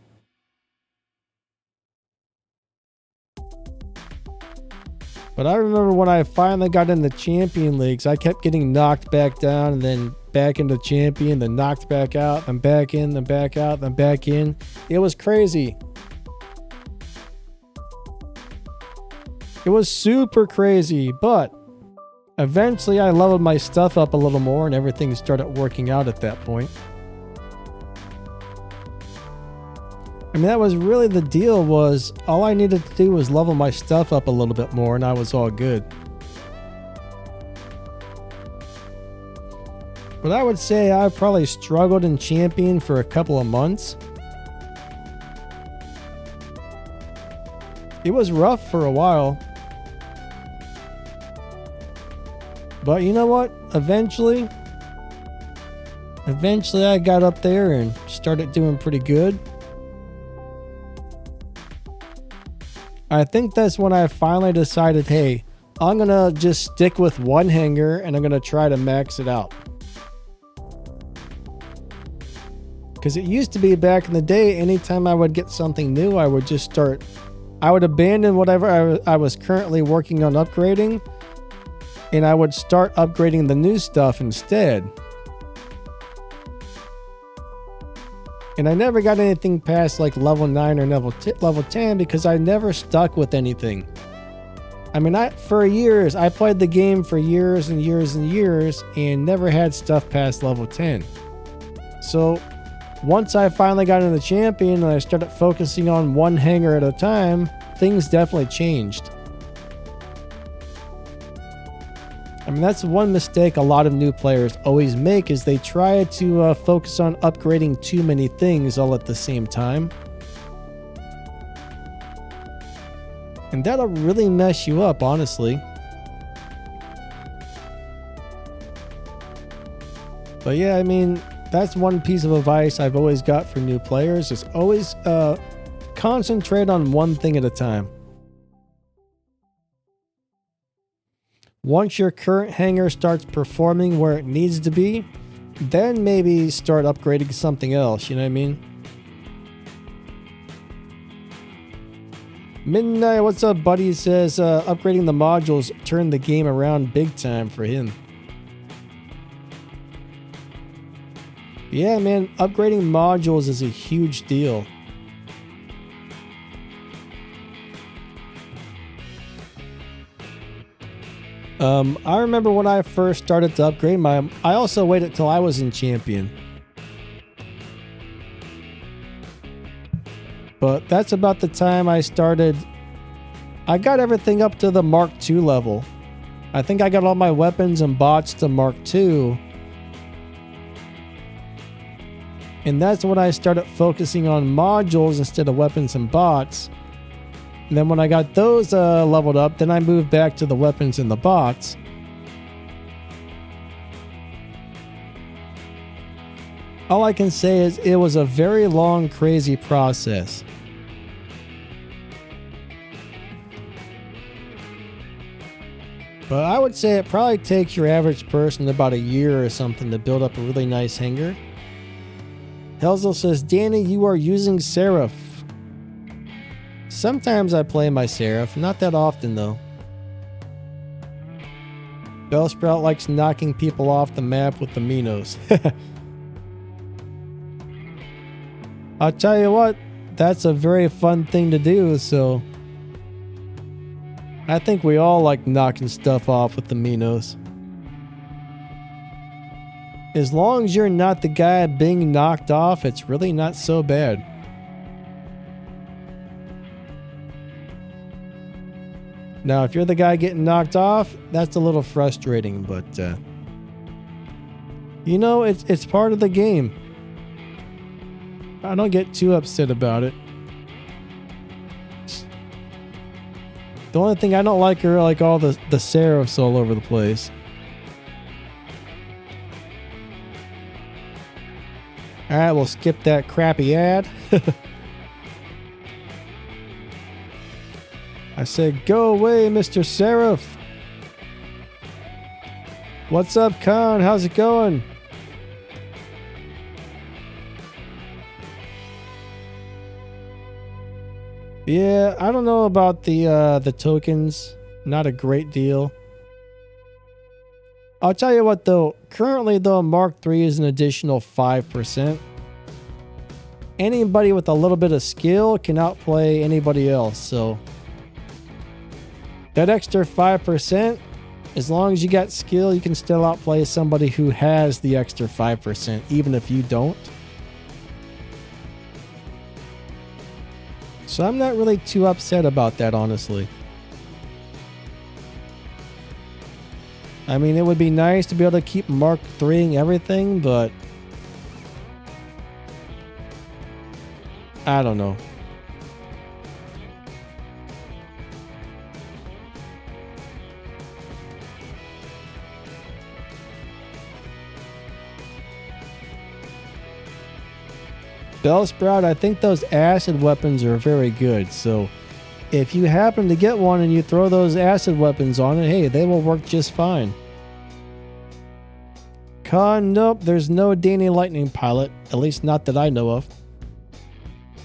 A: But I remember when I finally got in the champion leagues, I kept getting knocked back down and then back into champion, then knocked back out, then back in, then back out, then back in. It was crazy. It was super crazy, but eventually I leveled my stuff up a little more and everything started working out at that point. I mean, that was really the deal, was all I needed to do was level my stuff up a little bit more and I was all good. But I would say I probably struggled in champion for a couple of months. It was rough for a while. But you know what? Eventually I got up there and started doing pretty good. I think that's when I finally decided, hey, I'm gonna just stick with one hanger and I'm gonna try to max it out. Because it used to be back in the day, anytime I would get something new, I would abandon whatever I was currently working on upgrading, and I would start upgrading the new stuff instead. And I never got anything past like level 9 or level 10 because I never stuck with anything. I mean, for years, I played the game for years and years and years and never had stuff past level 10. So once I finally got into the champion and I started focusing on one hanger at a time, things definitely changed. I mean, that's one mistake a lot of new players always make, is they try to focus on upgrading too many things all at the same time. And that'll really mess you up, honestly. But yeah, I mean, that's one piece of advice I've always got for new players, is always concentrate on one thing at a time. Once your current hanger starts performing where it needs to be, then maybe start upgrading something else, you know what I mean? Midnight, what's up, buddy? Says upgrading the modules turned the game around big time for him. Yeah, man, upgrading modules is a huge deal. I remember when I first started to upgrade I also waited till I was in champion. But that's about the time I got everything up to the Mark II level. I think I got all my weapons and bots to Mark II. And that's when I started focusing on modules instead of weapons and bots. And then when I got those leveled up, then I moved back to the weapons and the bots. All I can say is it was a very long, crazy process. But I would say it probably takes your average person about a year or something to build up a really nice hanger. Helzel says, Danny, you are using Seraph. Sometimes I play my Seraph, not that often though. Bellsprout likes knocking people off the map with the Minos. I'll tell you what, that's a very fun thing to do, so I think we all like knocking stuff off with the Minos. As long as you're not the guy being knocked off, it's really not so bad. Now, if you're the guy getting knocked off, that's a little frustrating, but you know, it's part of the game. I don't get too upset about it. The only thing I don't like are like all the Seraphs all over the place. Alright, we'll skip that crappy ad. I said, go away, Mr. Seraph. What's up, Con? How's it going? Yeah, I don't know about the tokens. Not a great deal. I'll tell you what though, currently though, Mark III is an additional 5%. Anybody with a little bit of skill can outplay anybody else, so that extra 5%, as long as you got skill, you can still outplay somebody who has the extra 5%, even if you don't. So I'm not really too upset about that, honestly. I mean, it would be nice to be able to keep Mark IIIing everything, but I don't know. Bellsprout, I think those acid weapons are very good. So if you happen to get one and you throw those acid weapons on it, hey, they will work just fine. Nope, there's no Danny Lightning pilot, at least not that I know of.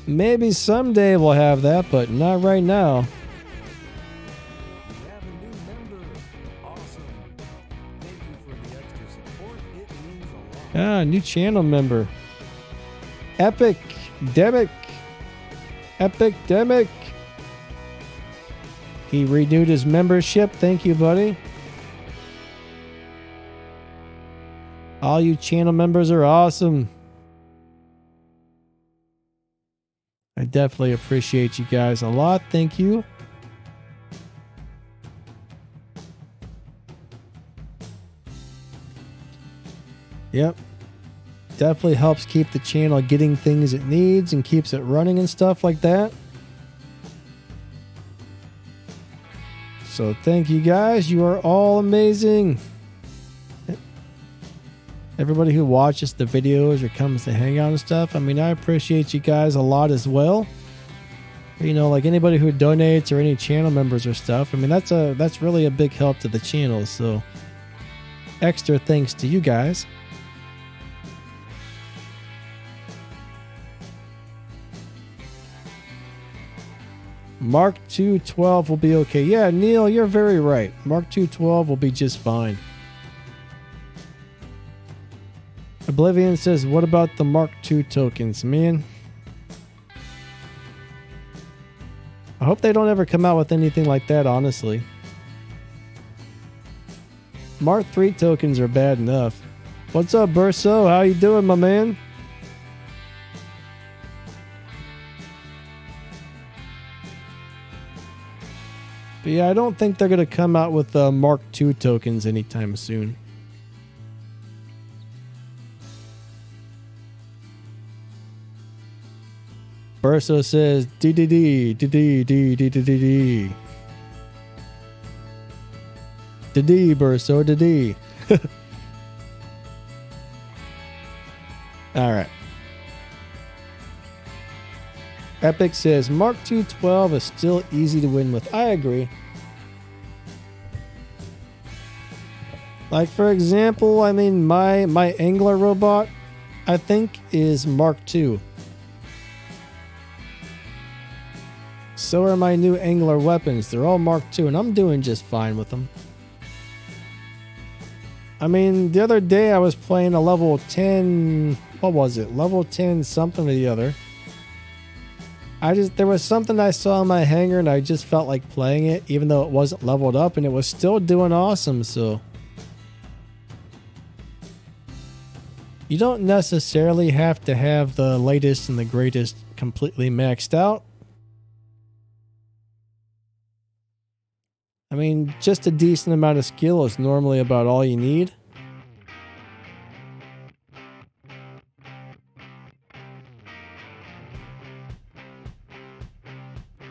A: Maybe someday we'll have that, but not right now. Ah, new channel member. Epic Demic. Epic Demic. He renewed his membership. Thank you, buddy. All you channel members are awesome. I definitely appreciate you guys a lot. Thank you. Yep. Definitely helps keep the channel getting things it needs and keeps it running and stuff like that. So thank you guys. You are all amazing. Everybody who watches the videos or comes to hang out and stuff, I mean, I appreciate you guys a lot as well. You know, like anybody who donates or any channel members or stuff, I mean, that's really a big help to the channel. So extra thanks to you guys. Mark II 12 will be okay. Yeah, Neil, you're very right. Mark II 12 will be just fine. Oblivion says, what about the Mark II tokens, man? I hope they don't ever come out with anything like that, honestly. Mark III tokens are bad enough. What's up, Burso? How you doing, my man? But yeah, I don't think they're going to come out with Mark II tokens anytime soon. Burso says, D-D-D, D-D-D, D-D-D-D. D-D, Burso, D-D. Alright. Epic says, Mark II 12 is still easy to win with. I agree. Like, for example, I mean, my angler robot, I think, is Mark II. So are my new angler weapons. They're all Mark II, and I'm doing just fine with them. I mean, the other day I was playing a level 10... What was it? Level 10 something or the other. There was something I saw in my hangar, and I just felt like playing it, even though it wasn't leveled up, and it was still doing awesome, so... You don't necessarily have to have the latest and the greatest completely maxed out. I mean, just a decent amount of skill is normally about all you need.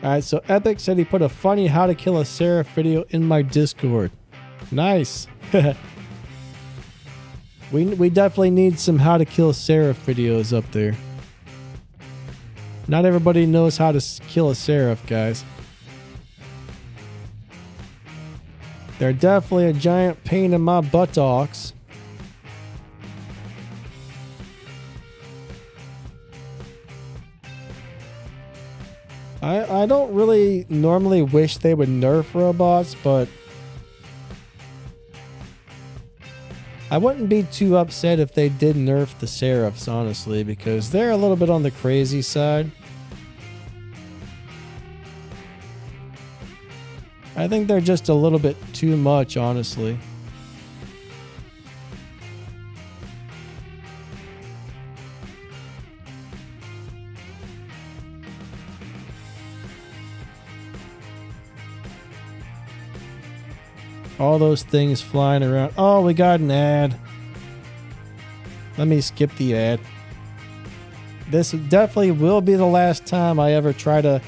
A: Alright, so Epic said he put a funny how to kill a Seraph video in my Discord. Nice. We definitely need some how to kill Seraph videos up there. Not everybody knows how to kill a Seraph, guys. They're definitely a giant pain in my buttocks. I don't really normally wish they would nerf robots, but I wouldn't be too upset if they did nerf the Seraphs, honestly, because they're a little bit on the crazy side. I think they're just a little bit too much, honestly. All those things flying around. Oh, we got an ad. Let me skip the ad. This definitely will be the last time I ever try to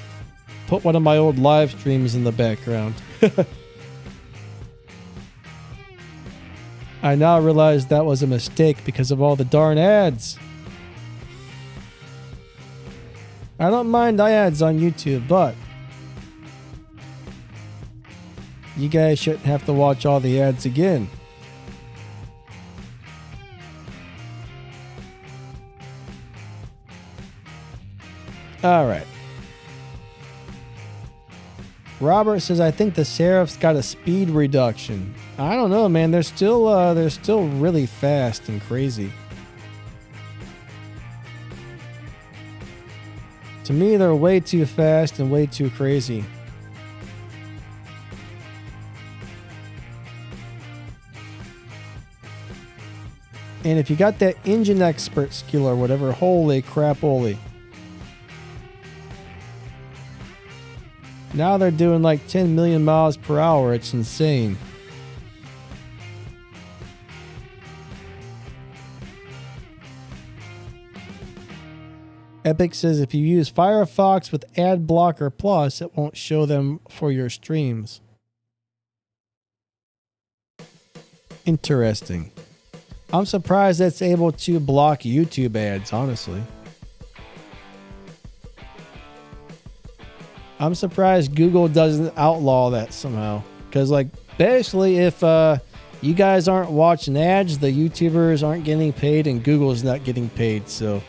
A: put one of my old live streams in the background. I now realize that was a mistake because of all the darn ads. I don't mind ads on YouTube, but you guys shouldn't have to watch all the ads again. All right. Robert says, I think the Seraph's got a speed reduction. I don't know, man. They're still really fast and crazy. To me, they're way too fast and way too crazy. And if you got that engine expert skill or whatever, holy crap, holy. Now they're doing like 10 million miles per hour. It's insane. Epic says if you use Firefox with Ad Blocker Plus, it won't show them for your streams. Interesting. I'm surprised that's able to block YouTube ads, honestly. I'm surprised Google doesn't outlaw that somehow. Because, like, basically, if you guys aren't watching ads, the YouTubers aren't getting paid, and Google's not getting paid. So,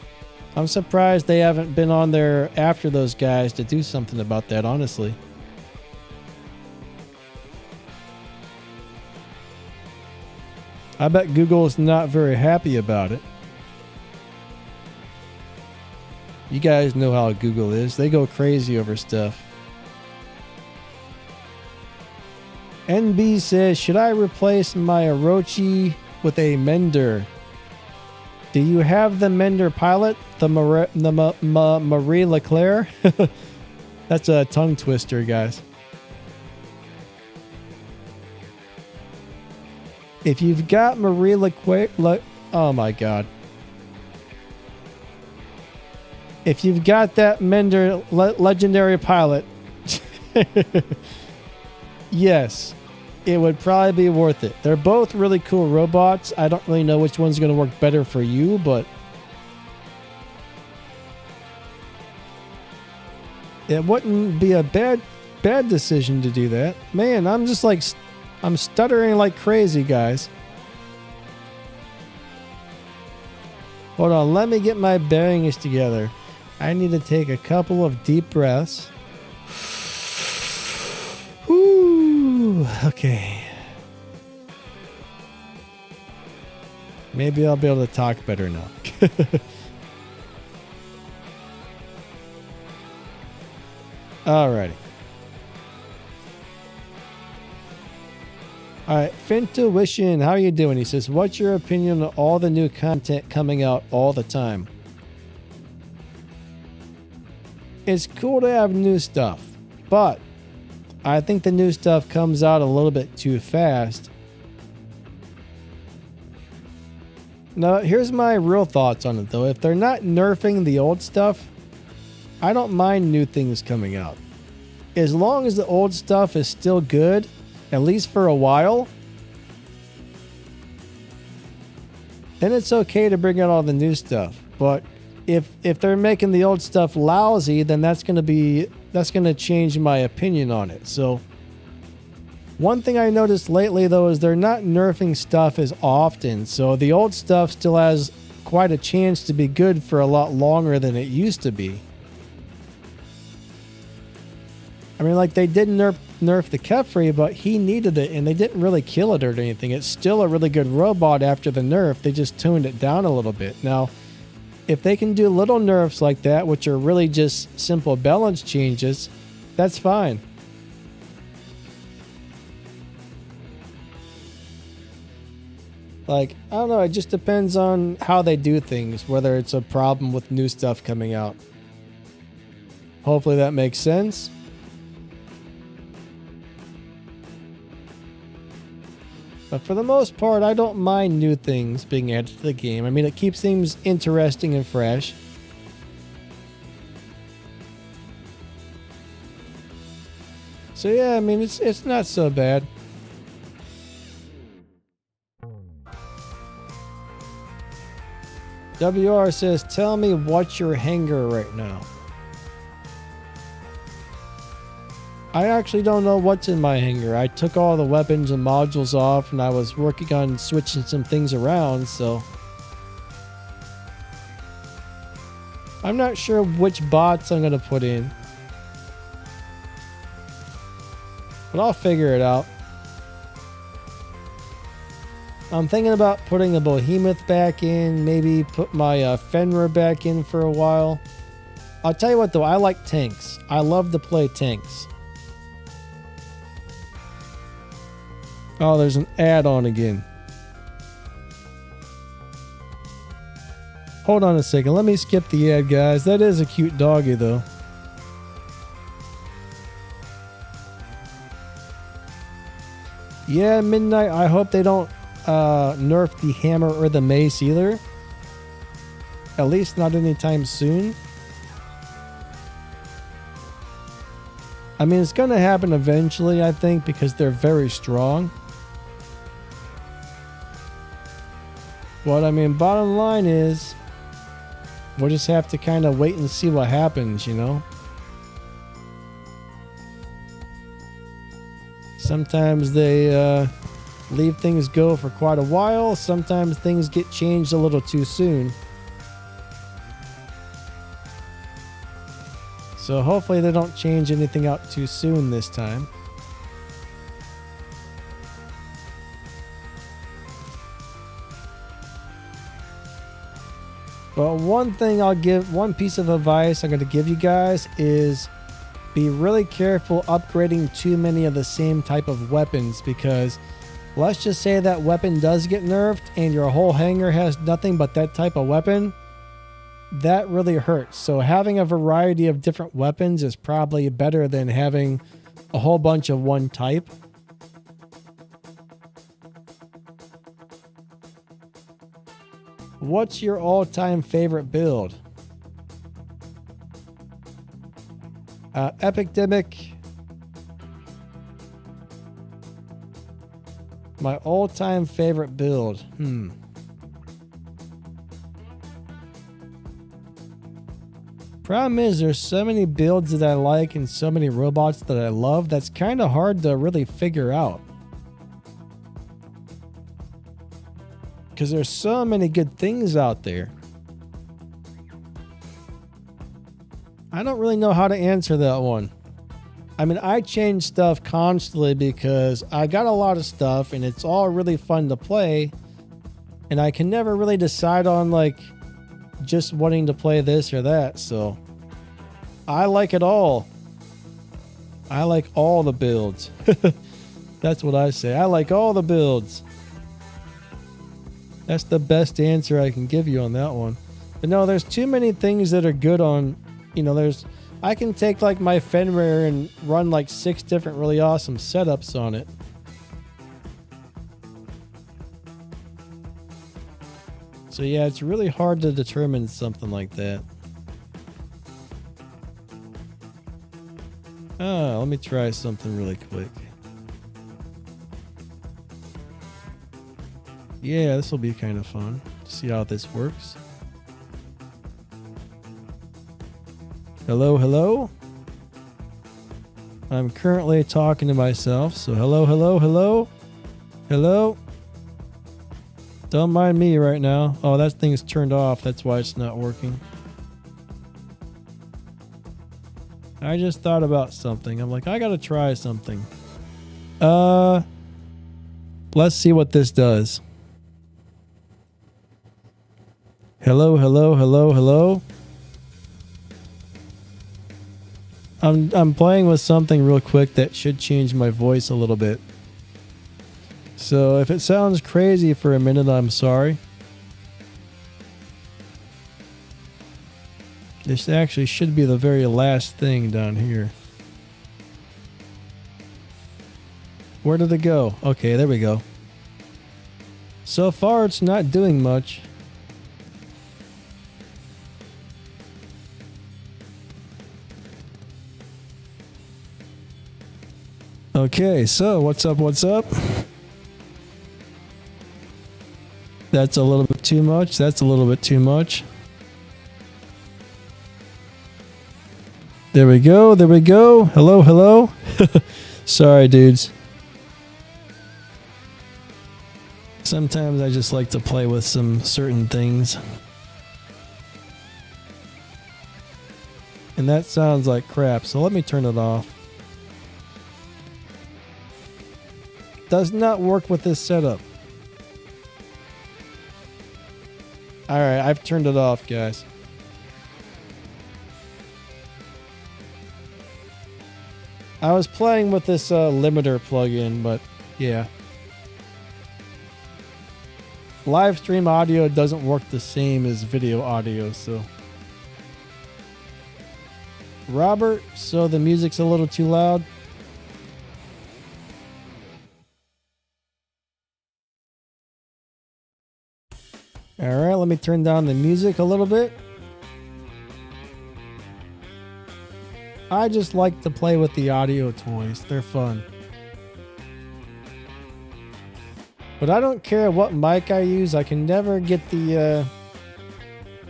A: I'm surprised they haven't been on there after those guys to do something about that, honestly. I bet Google's not very happy about it. You guys know how Google is. They go crazy over stuff. NB says, should I replace my Orochi with a Mender? Do you have the Mender Pilot? The Marie Leclerc? That's a tongue twister, guys. If you've got Marie Leclerc... Oh my god. If you've got that Mender legendary pilot, yes, it would probably be worth it. They're both really cool robots. I don't really know which one's going to work better for you, but it wouldn't be a bad decision to do that. Man, I'm just like, I'm stuttering like crazy, guys. Hold on, let me get my bearings together. I need to take a couple of deep breaths. Whew, okay. Maybe I'll be able to talk better now. Alrighty. Alright, Fintuition, how are you doing? He says, what's your opinion on all the new content coming out all the time? It's cool to have new stuff, but I think the new stuff comes out a little bit too fast. Now, here's my real thoughts on it, though. If they're not nerfing the old stuff, I don't mind new things coming out. As long as the old stuff is still good, at least for a while, then it's okay to bring out all the new stuff. But if they're making the old stuff lousy, then that's going to change my opinion on it. So one thing I noticed lately, though, is they're not nerfing stuff as often. So the old stuff still has quite a chance to be good for a lot longer than it used to be. I mean, like, they did nerf the khepri, but he needed it, and they didn't really kill it or anything. It's still a really good robot after the nerf. They just toned it down a little bit. Now, if they can do little nerfs like that, which are really just simple balance changes, that's fine. Like, I don't know, it just depends on how they do things, whether it's a problem with new stuff coming out. Hopefully that makes sense. But for the most part, I don't mind new things being added to the game. I mean, it keeps things interesting and fresh. So yeah, I mean, it's not so bad. WR says, tell me what's your hanger right now. I actually don't know what's in my hangar. I took all the weapons and modules off and I was working on switching some things around, so I'm not sure which bots I'm going to put in. But I'll figure it out. I'm thinking about putting a behemoth back in, maybe put my Fenrir back in for a while. I'll tell you what though, I like tanks. I love to play tanks. Oh, there's an add-on again. Hold on a second. Let me skip the ad, guys. That is a cute doggy, though. Yeah, Midnight. I hope they don't nerf the hammer or the mace either. At least not anytime soon. I mean, it's going to happen eventually, I think, because they're very strong. But I mean, bottom line is, we'll just have to kind of wait and see what happens, you know? Sometimes they leave things go for quite a while. Sometimes things get changed a little too soon. So hopefully they don't change anything out too soon this time. But one piece of advice I'm going to give you guys is be really careful upgrading too many of the same type of weapons, because let's just say that weapon does get nerfed and your whole hangar has nothing but that type of weapon. That really hurts. So having a variety of different weapons is probably better than having a whole bunch of one type. What's your all-time favorite build? Epidemic. My all-time favorite build. Problem is, there's so many builds that I like and so many robots that I love that's kind of hard to really figure out. Because there's so many good things out there. I don't really know how to answer that one. I mean, I change stuff constantly because I got a lot of stuff and it's all really fun to play. And I can never really decide on like just wanting to play this or that. So I like it all. I like all the builds. That's what I say. I like all the builds. That's the best answer I can give you on that one. But no, there's too many things that are good on, you know, I can take like my Fenrir and run like 6 different really awesome setups on it. So yeah, it's really hard to determine something like that. Let me try something really quick. Yeah, this will be kind of fun to see how this works. Hello, hello. I'm currently talking to myself, so hello, hello, hello. Hello. Don't mind me right now. Oh, that thing's turned off. That's why it's not working. I just thought about something. I'm like, I gotta try something. Let's see what this does. Hello, hello, hello, hello. I'm playing with something real quick that should change my voice a little bit. So if it sounds crazy for a minute, I'm sorry. This actually should be the very last thing down here. Where did it go? Okay, there we go. So far, it's not doing much. Okay, so what's up, what's up? That's a little bit too much. That's a little bit too much. There we go. There we go. Hello, hello. Sorry, dudes. Sometimes I just like to play with some certain things. And that sounds like crap, so let me turn it off. Does not work with this setup. Alright, I've turned it off, guys. I was playing with this limiter plugin, but yeah. Live stream audio doesn't work the same as video audio, so. Robert, so the music's a little too loud? Alright, let me turn down the music a little bit. I just like to play with the audio toys. They're fun. But I don't care what mic I use. I can never get the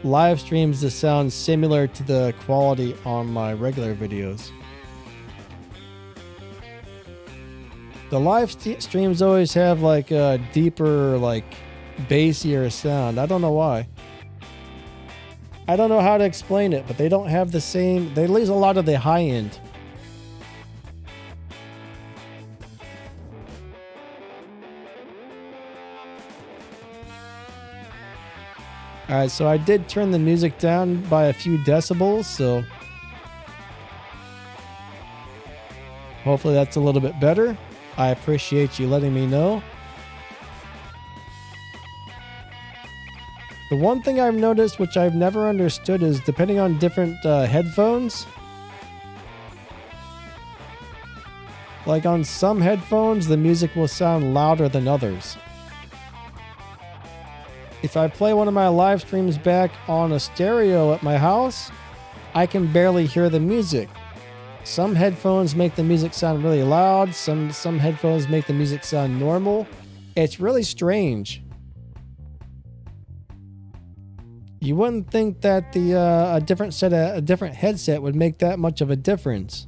A: live streams to sound similar to the quality on my regular videos. The live streams always have like a deeper, like bassier sound. I don't know why. I don't know how to explain it, but they don't have the same. They lose a lot of the high end. Alright, so I did turn the music down by a few decibels, so hopefully that's a little bit better. I appreciate you letting me know. The one thing I've noticed, which I've never understood, is depending on different headphones. Like on some headphones, the music will sound louder than others. If I play one of my live streams back on a stereo at my house, I can barely hear the music. Some headphones make the music sound really loud. Some headphones make the music sound normal. It's really strange. You wouldn't think that a different headset would make that much of a difference.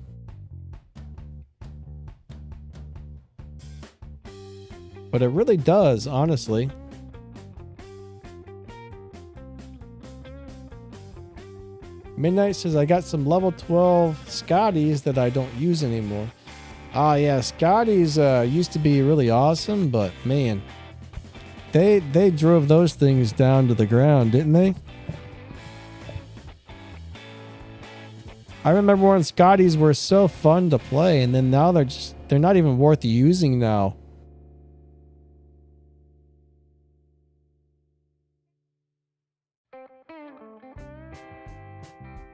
A: But it really does, honestly. Midnight says, I got some level 12 Scotties that I don't use anymore. Ah, yeah, Scotties used to be really awesome, but man, they drove those things down to the ground, didn't they? I remember when Scotties were so fun to play, and then now they're not even worth using now.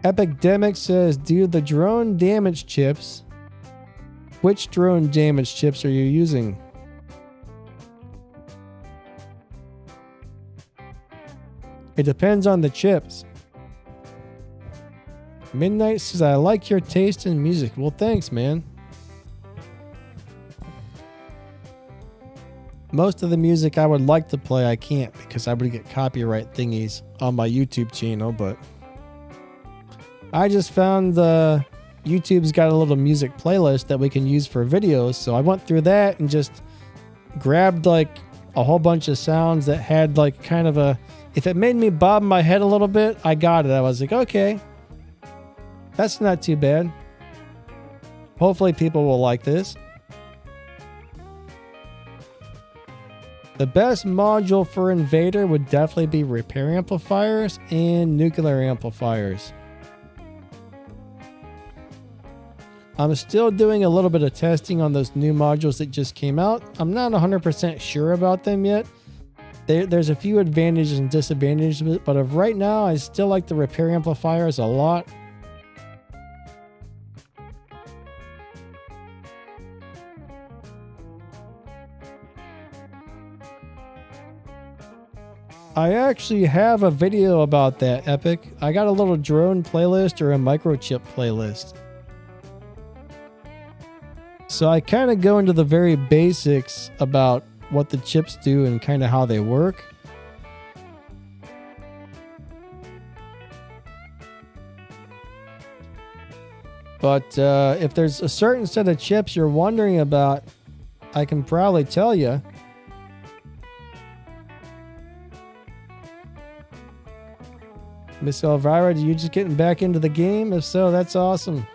A: Epidemic says, do the drone damage chips. Which drone damage chips are you using? It depends on the chips. Midnight says, I like your taste in music. Well, thanks, man. Most of the music I would like to play, I can't because I would get copyright thingies on my YouTube channel, but I just found YouTube's got a little music playlist that we can use for videos. So I went through that and just grabbed like a whole bunch of sounds that had like kind of a, if it made me bob my head a little bit, I got it. I was like, okay, that's not too bad. Hopefully people will like this. The best module for Invader would definitely be repair amplifiers and nuclear amplifiers. I'm still doing a little bit of testing on those new modules that just came out. I'm not 100% sure about them yet. There's a few advantages and disadvantages, but of right now, I still like the repair amplifiers a lot. I actually have a video about that, Epic. I got a little drone playlist or a microchip playlist. So I kind of go into the very basics about what the chips do and kind of how they work. But if there's a certain set of chips you're wondering about, I can probably tell you. Miss Elvira, are you just getting back into the game? If so, that's awesome.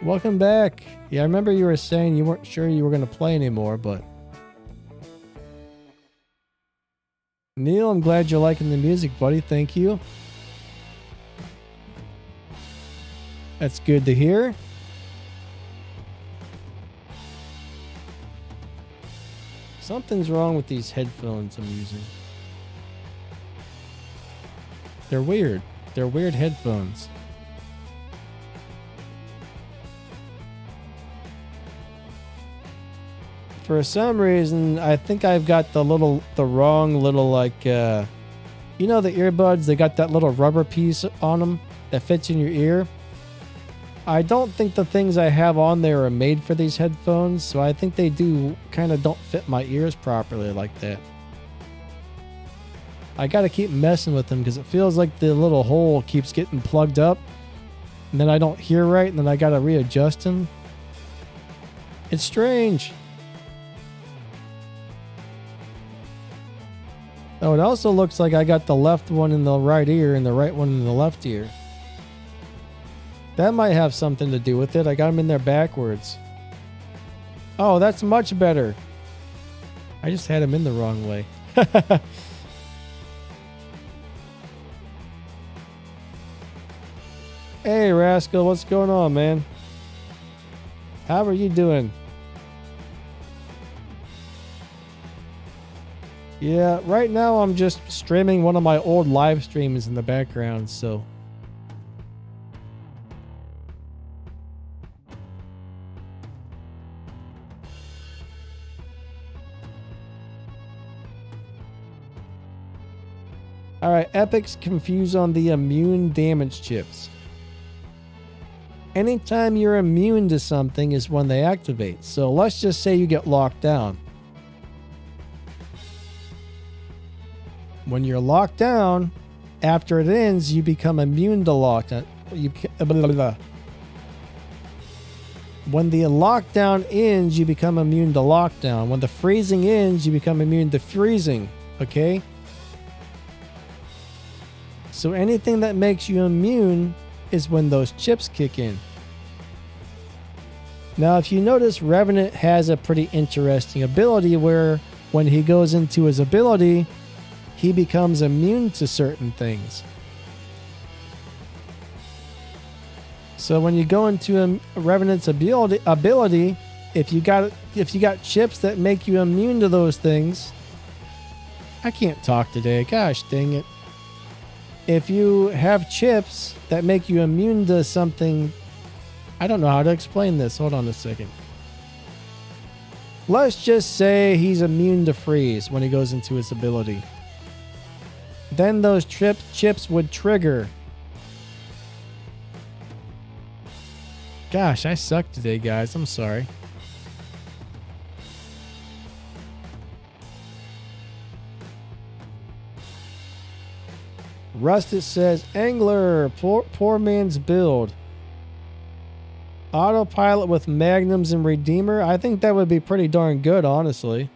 A: Welcome back. Yeah, I remember you were saying you weren't sure you were going to play anymore, but... Neil, I'm glad you're liking the music, buddy. Thank you. That's good to hear. Something's wrong with these headphones I'm using. They're weird. They're weird headphones. For some reason, I think I've got the wrong little, like, you know the earbuds? They got that little rubber piece on them that fits in your ear. I don't think the things I have on there are made for these headphones, so I think they do kind of don't fit my ears properly like that. I gotta keep messing with them because it feels like the little hole keeps getting plugged up, and then I don't hear right, and then I gotta readjust them. It's strange. Oh, it also looks like I got the left one in the right ear and the right one in the left ear. That might have something to do with it. I got them in there backwards. Oh, that's much better. I just had them in the wrong way. Hey, Rascal, what's going on, man? How are you doing? Yeah, right now I'm just streaming one of my old live streams in the background, so... Alright, Epic's confused on the immune damage chips. Anytime you're immune to something is when they activate. So let's just say you get locked down. When you're locked down, after it ends, you become immune to lockdown. When the lockdown ends, you become immune to lockdown. When the freezing ends, you become immune to freezing. Okay? So anything that makes you immune is when those chips kick in. Now, if you notice, Revenant has a pretty interesting ability where when he goes into his ability, he becomes immune to certain things. So when you go into a Revenant's ability, if you got chips that make you immune to those things, I can't talk today. Gosh dang it. If you have chips that make you immune to something, I don't know how to explain this. Hold on a second. Let's just say he's immune to freeze when he goes into his ability. Then those chips would trigger. Gosh, I suck today, guys. I'm sorry. Rusted says, Angler, poor man's build. Autopilot with Magnums and Redeemer. I think that would be pretty darn good, honestly.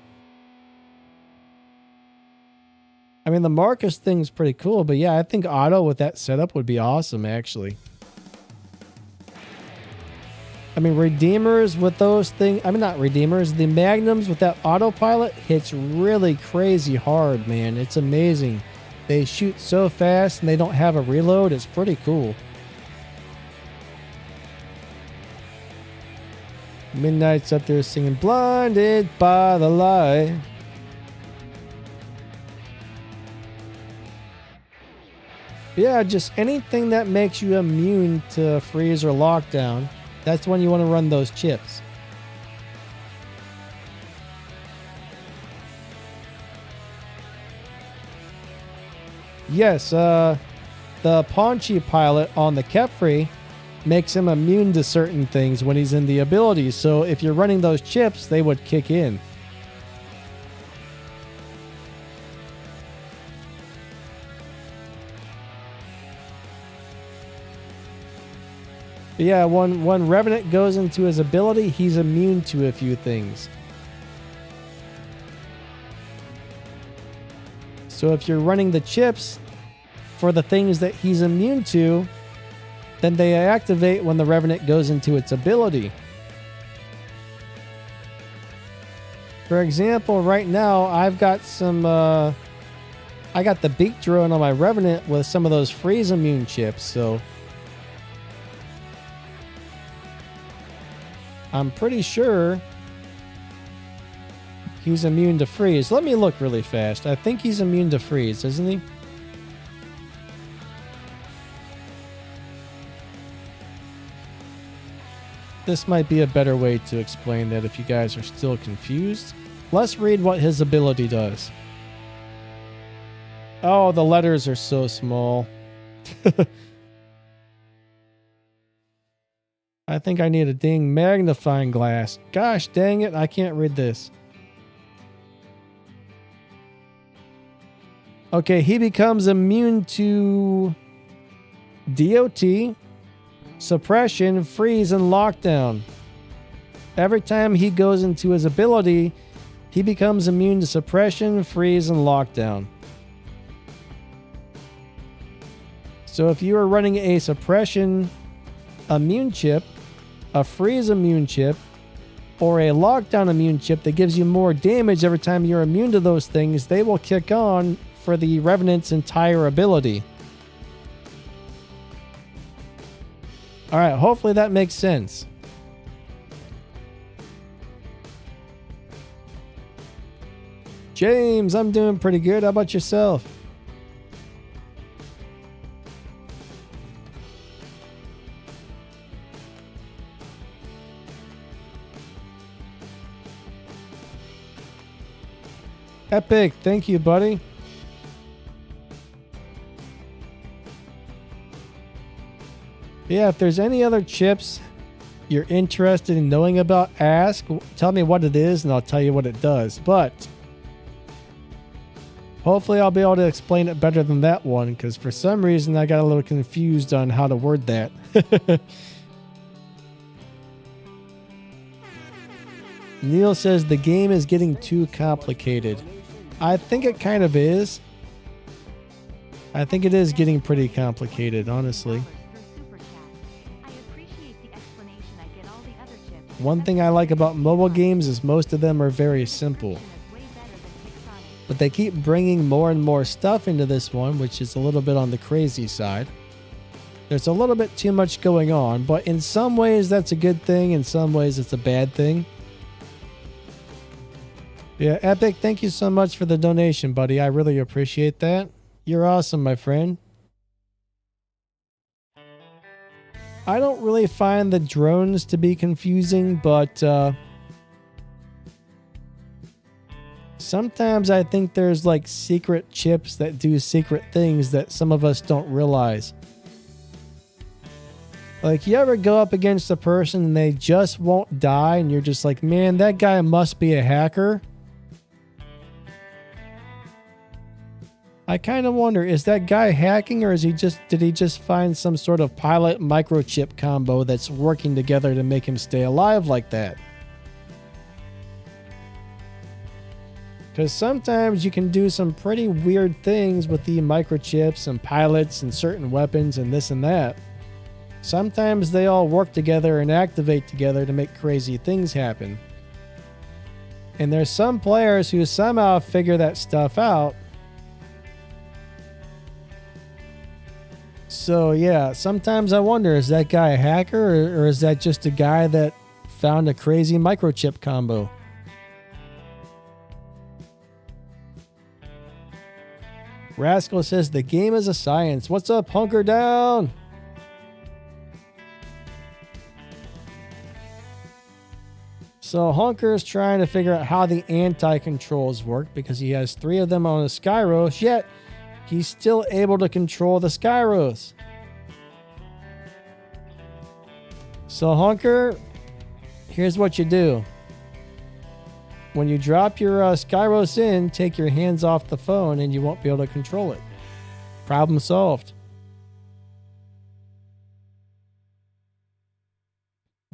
A: I mean, the Marcus thing's pretty cool, but yeah, I think auto with that setup would be awesome, actually. I mean, Redeemers with those things... I mean, not Redeemers. The Magnums with that autopilot hits really crazy hard, man. It's amazing. They shoot so fast and they don't have a reload. It's pretty cool. Midnight's up there singing Blinded by the Light. Yeah, just anything that makes you immune to freeze or lockdown. That's when you want to run those chips. Yes, the Paunchy pilot on the Khepri makes him immune to certain things when he's in the abilities. So if you're running those chips, they would kick in. But yeah, when Revenant goes into his ability, he's immune to a few things. So if you're running the chips for the things that he's immune to, then they activate when the Revenant goes into its ability. For example, right now I've got some I got the beak drone on my Revenant with some of those freeze immune chips, so I'm pretty sure he's immune to freeze. Let me look really fast. I think he's immune to freeze, isn't he? This might be a better way to explain that if you guys are still confused. Let's read what his ability does. Oh, the letters are so small. I think I need a dang magnifying glass. Gosh dang it, I can't read this. Okay, he becomes immune to DOT, suppression, freeze, and lockdown. Every time he goes into his ability, he becomes immune to suppression, freeze, and lockdown. So if you are running a suppression immune chip, a freeze immune chip, or a lockdown immune chip that gives you more damage every time you're immune to those things, they will kick on for the Revenant's entire ability. Alright, hopefully that makes sense. James, I'm doing pretty good. How about yourself? Epic, thank you, buddy. Yeah, if there's any other chips you're interested in knowing about, ask. Tell me what it is and I'll tell you what it does. But hopefully I'll be able to explain it better than that one, because for some reason I got a little confused on how to word that. Neil says the game is getting too complicated. I think it kind of is. I think it is getting pretty complicated, honestly. One thing I like about mobile games is most of them are very simple. But they keep bringing more and more stuff into this one, which is a little bit on the crazy side. There's a little bit too much going on, but in some ways that's a good thing, in some ways it's a bad thing. Yeah, Epic, thank you so much for the donation, buddy. I really appreciate that. You're awesome, my friend. I don't really find the drones to be confusing, but sometimes I think there's like secret chips that do secret things that some of us don't realize. Like, you ever go up against a person and they just won't die and you're just like, man, that guy must be a hacker? I kind of wonder, is that guy hacking, or did he just find some sort of pilot microchip combo that's working together to make him stay alive like that? Because sometimes you can do some pretty weird things with the microchips and pilots and certain weapons and this and that. Sometimes they all work together and activate together to make crazy things happen. And there's some players who somehow figure that stuff out. So yeah, sometimes I wonder, is that guy a hacker, or is that just a guy that found a crazy microchip combo? Rascal says the game is a science. What's up, hunker down? So Hunker is trying to figure out how the anti-controls work, because he has 3 of them on his Skyros, yet he's still able to control the Skyros. So Hunker, here's what you do. When you drop your Skyros in, take your hands off the phone and you won't be able to control it. Problem solved.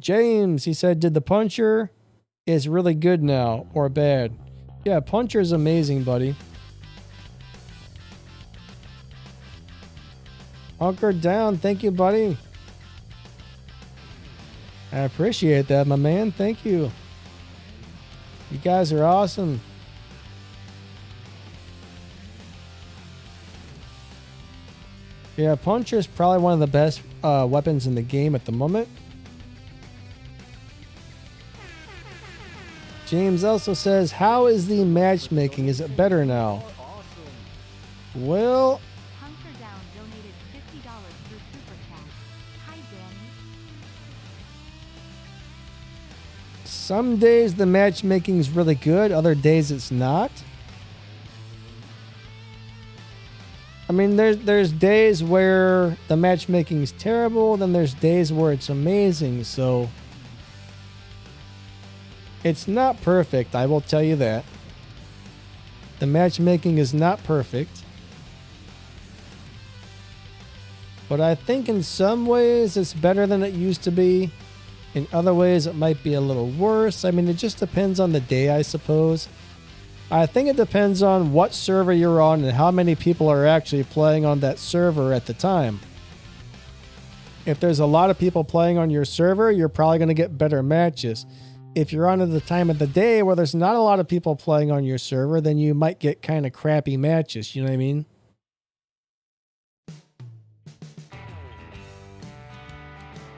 A: James, he said, did the puncher is really good now or bad? Yeah, puncher is amazing, buddy. Hunker down. Thank you, buddy. I appreciate that, my man. Thank you. You guys are awesome. Yeah, puncher is probably one of the best weapons in the game at the moment. James also says, how is the matchmaking? Is it better now? Well,
B: Hunker Down donated $50 through Super Chat. Hi, Danny.
A: some days the matchmaking is really good, other days it's not. I mean, there's days where the matchmaking is terrible, then there's days where it's amazing, so it's not perfect, I will tell you that. The matchmaking is not perfect. But I think in some ways it's better than it used to be. In other ways it might be a little worse. I mean, it just depends on the day, I suppose. I think it depends on what server you're on and how many people are actually playing on that server at the time. If there's a lot of people playing on your server, you're probably going to get better matches. If you're on at the time of the day where there's not a lot of people playing on your server, then you might get kind of crappy matches, you know what I mean?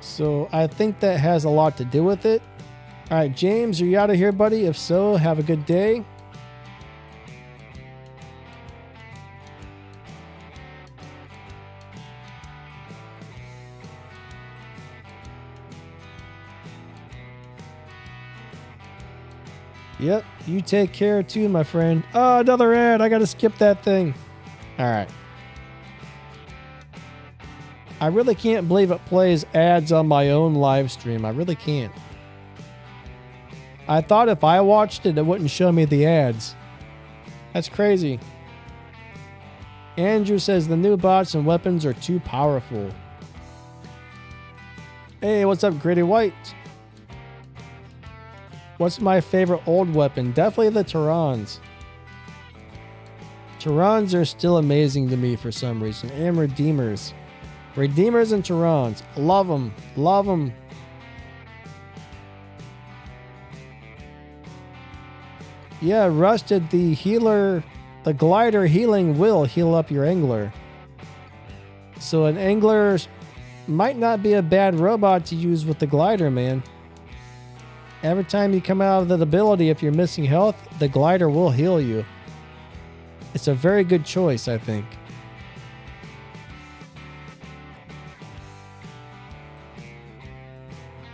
A: So I think that has a lot to do with it. All right, James, are you out of here, buddy? If so, have a good day. Yep, you take care too, my friend. Oh, another ad. I got to skip that thing. All right. I really can't believe it plays ads on my own live stream. I really can't. I thought if I watched it, it wouldn't show me the ads. That's crazy. Andrew says the new bots and weapons are too powerful. Hey, what's up, Gritty White? What's my favorite old weapon? Definitely the Terrans. Terrans are still amazing to me for some reason. And Redeemers. Redeemers and Terrans. Love them. Love them. Yeah, Rusted, the healer, the glider healing will heal up your angler. So an angler might not be a bad robot to use with the glider, man. Every time you come out of that ability, if you're missing health, the glider will heal you. It's a very good choice, I think.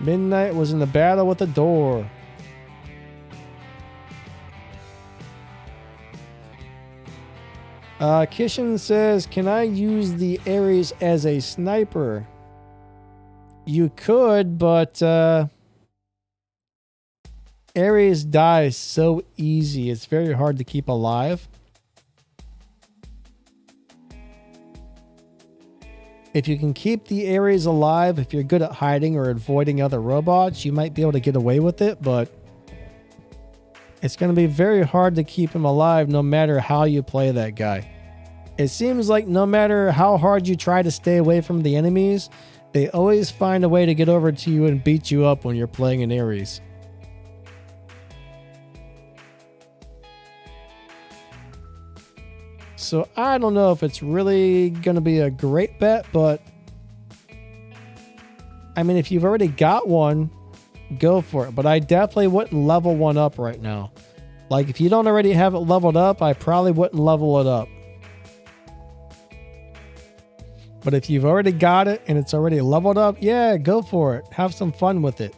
A: Midnight was in the battle with the door. Kishin says, can I use the Ares as a sniper? You could, but Ares dies so easy. It's very hard to keep alive. If you can keep the Ares alive, if you're good at hiding or avoiding other robots, you might be able to get away with it, but it's going to be very hard to keep him alive no matter how you play that guy. It seems like no matter how hard you try to stay away from the enemies, they always find a way to get over to you and beat you up when you're playing an Ares. So I don't know if it's really going to be a great bet, but I mean, if you've already got one, go for it. But I definitely wouldn't level one up right now. Like if you don't already have it leveled up, I probably wouldn't level it up. But if you've already got it and it's already leveled up, yeah, go for it. Have some fun with it.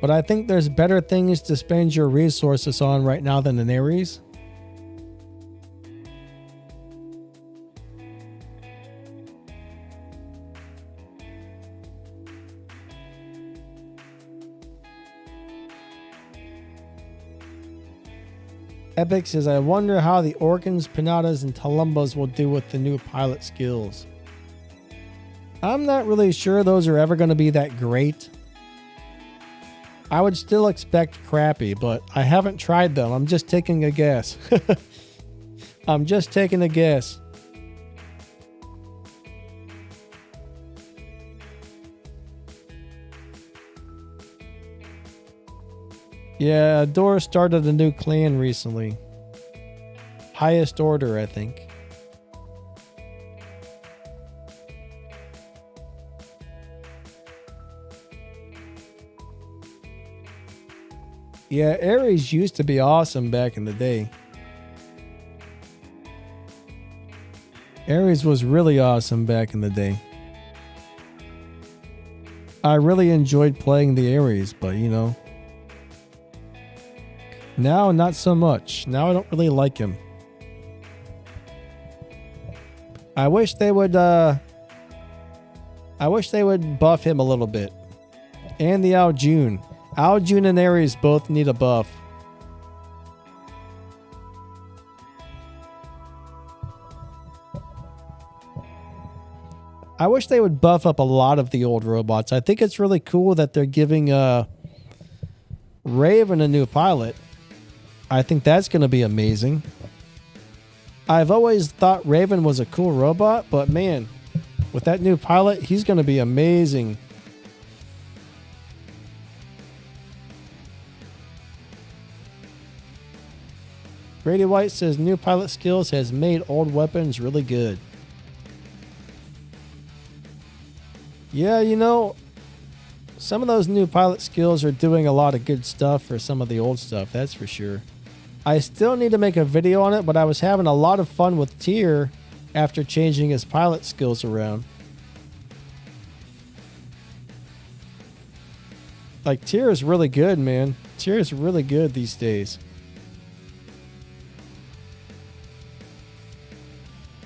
A: But I think there's better things to spend your resources on right now than an Ares. Epic says, I wonder how the Orkans, Pinatas, and Talumbas will do with the new pilot skills. I'm not really sure those are ever going to be that great. I would still expect crappy, but I haven't tried them. I'm just taking a guess. I'm just taking a guess. Yeah, Dora started a new clan recently. Highest order, I think. Yeah, Ares used to be awesome back in the day. Ares was really awesome back in the day. I really enjoyed playing the Ares, but you know. Now, not so much. Now I don't really like him. I wish they would buff him a little bit. And the Aljun. Aljun and Ares both need a buff. I wish they would buff up a lot of the old robots. I think it's really cool that they're giving Raven a new pilot. I think that's going to be amazing. I've always thought Raven was a cool robot, but man, with that new pilot, he's going to be amazing. Grady White says new pilot skills has made old weapons really good. Yeah, you know, some of those new pilot skills are doing a lot of good stuff for some of the old stuff, that's for sure. I still need to make a video on it, but I was having a lot of fun with Tyr after changing his pilot skills around. Like, Tyr is really good, man. Tyr is really good these days.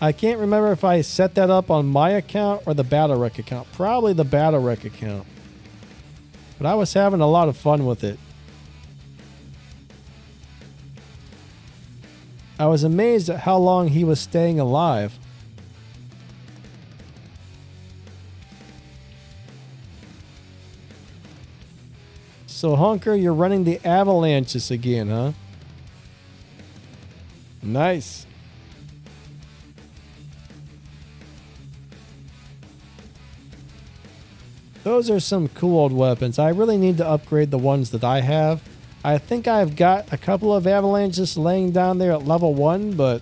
A: I can't remember if I set that up on my account or the Battle Rec account. Probably the Battle Rec account. But I was having a lot of fun with it. I was amazed at how long he was staying alive. So, Honker, you're running the avalanches again, huh? Nice. Those are some cool old weapons. I really need to upgrade the ones that I have. I think I've got a couple of avalanches laying down there at level 1, but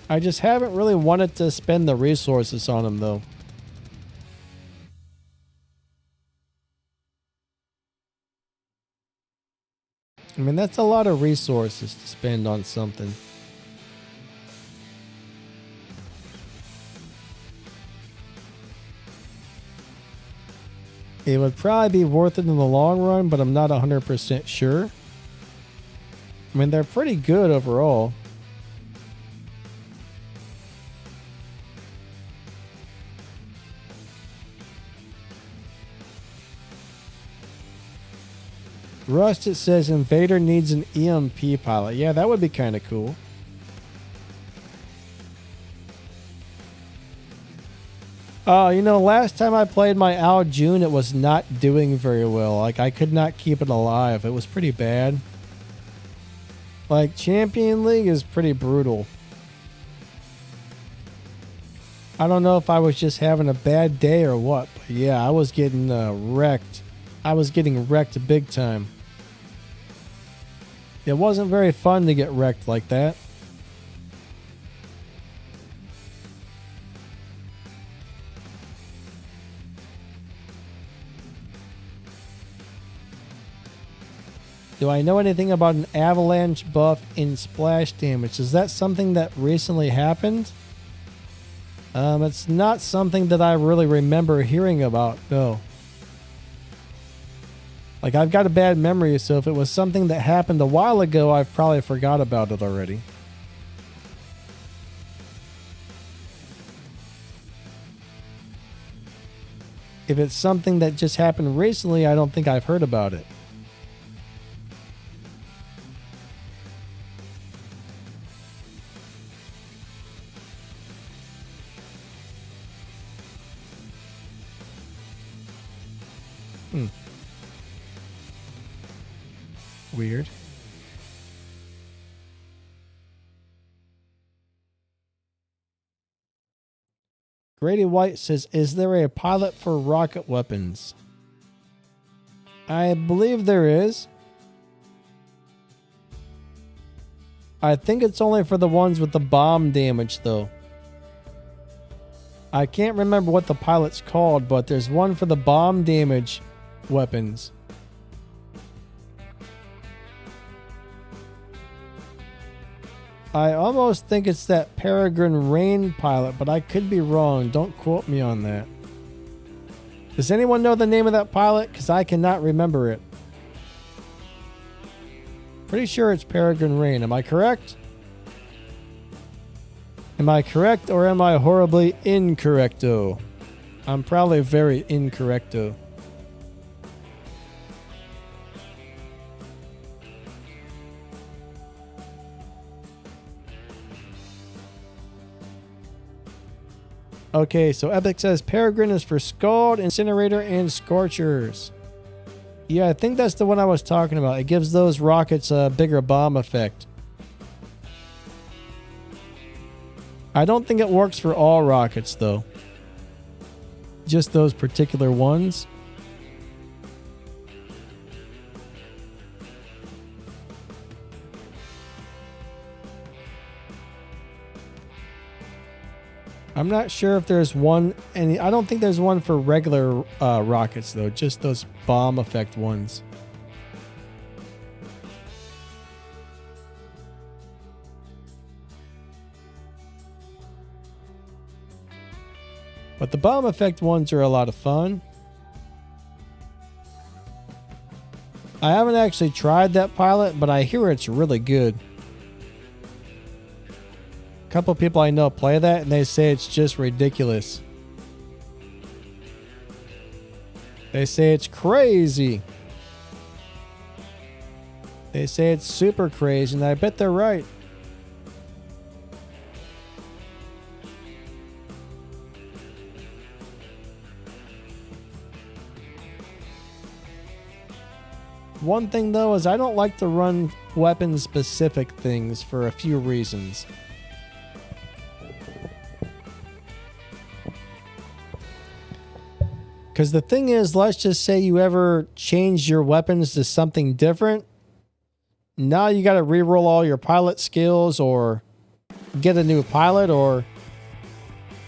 A: I just haven't really wanted to spend the resources on them, though. I mean, that's a lot of resources to spend on something. It would probably be worth it in the long run, but I'm not 100% sure. I mean, they're pretty good overall. Rust, it says Invader needs an EMP pilot. Yeah, that would be kind of cool. You know, last time I played my Aljun, it was not doing very well. Like, I could not keep it alive. It was pretty bad. Like, Champion League is pretty brutal. I don't know if I was just having a bad day or what, but yeah, I was getting wrecked. I was getting wrecked big time. It wasn't very fun to get wrecked like that. Do I know anything about an avalanche buff in splash damage? Is that something that recently happened? It's not something that I really remember hearing about, no. Like, I've got a bad memory, so if it was something that happened a while ago, I've probably forgot about it already. If it's something that just happened recently, I don't think I've heard about it. Weird. Grady White says, is there a pilot for rocket weapons? I believe there is. I think it's only for the ones with the bomb damage, though. I can't remember what the pilot's called, but there's one for the bomb damage weapons. I almost think it's that Peregrine Rain pilot, but I could be wrong. Don't quote me on that. Does anyone know the name of that pilot? Because I cannot remember it. Pretty sure it's Peregrine Rain. Am I correct? Am I correct or am I horribly incorrecto? I'm probably very incorrecto. Okay, so Epic says Peregrine is for Scald, Incinerator, and Scorchers. Yeah, I think that's the one I was talking about. It gives those rockets a bigger bomb effect. I don't think it works for all rockets, though. Just those particular ones. I'm not sure if there's one, and I don't think there's one for regular rockets, though. Just those bomb effect ones. But the bomb effect ones are a lot of fun. I haven't actually tried that pilot, but I hear it's really good. A couple people I know play that, and they say it's just ridiculous. They say it's crazy. They say it's super crazy, and I bet they're right. One thing, though, is I don't like to run weapon-specific things for a few reasons. Because the thing is, let's just say you ever change your weapons to something different. Now you got to reroll all your pilot skills or get a new pilot or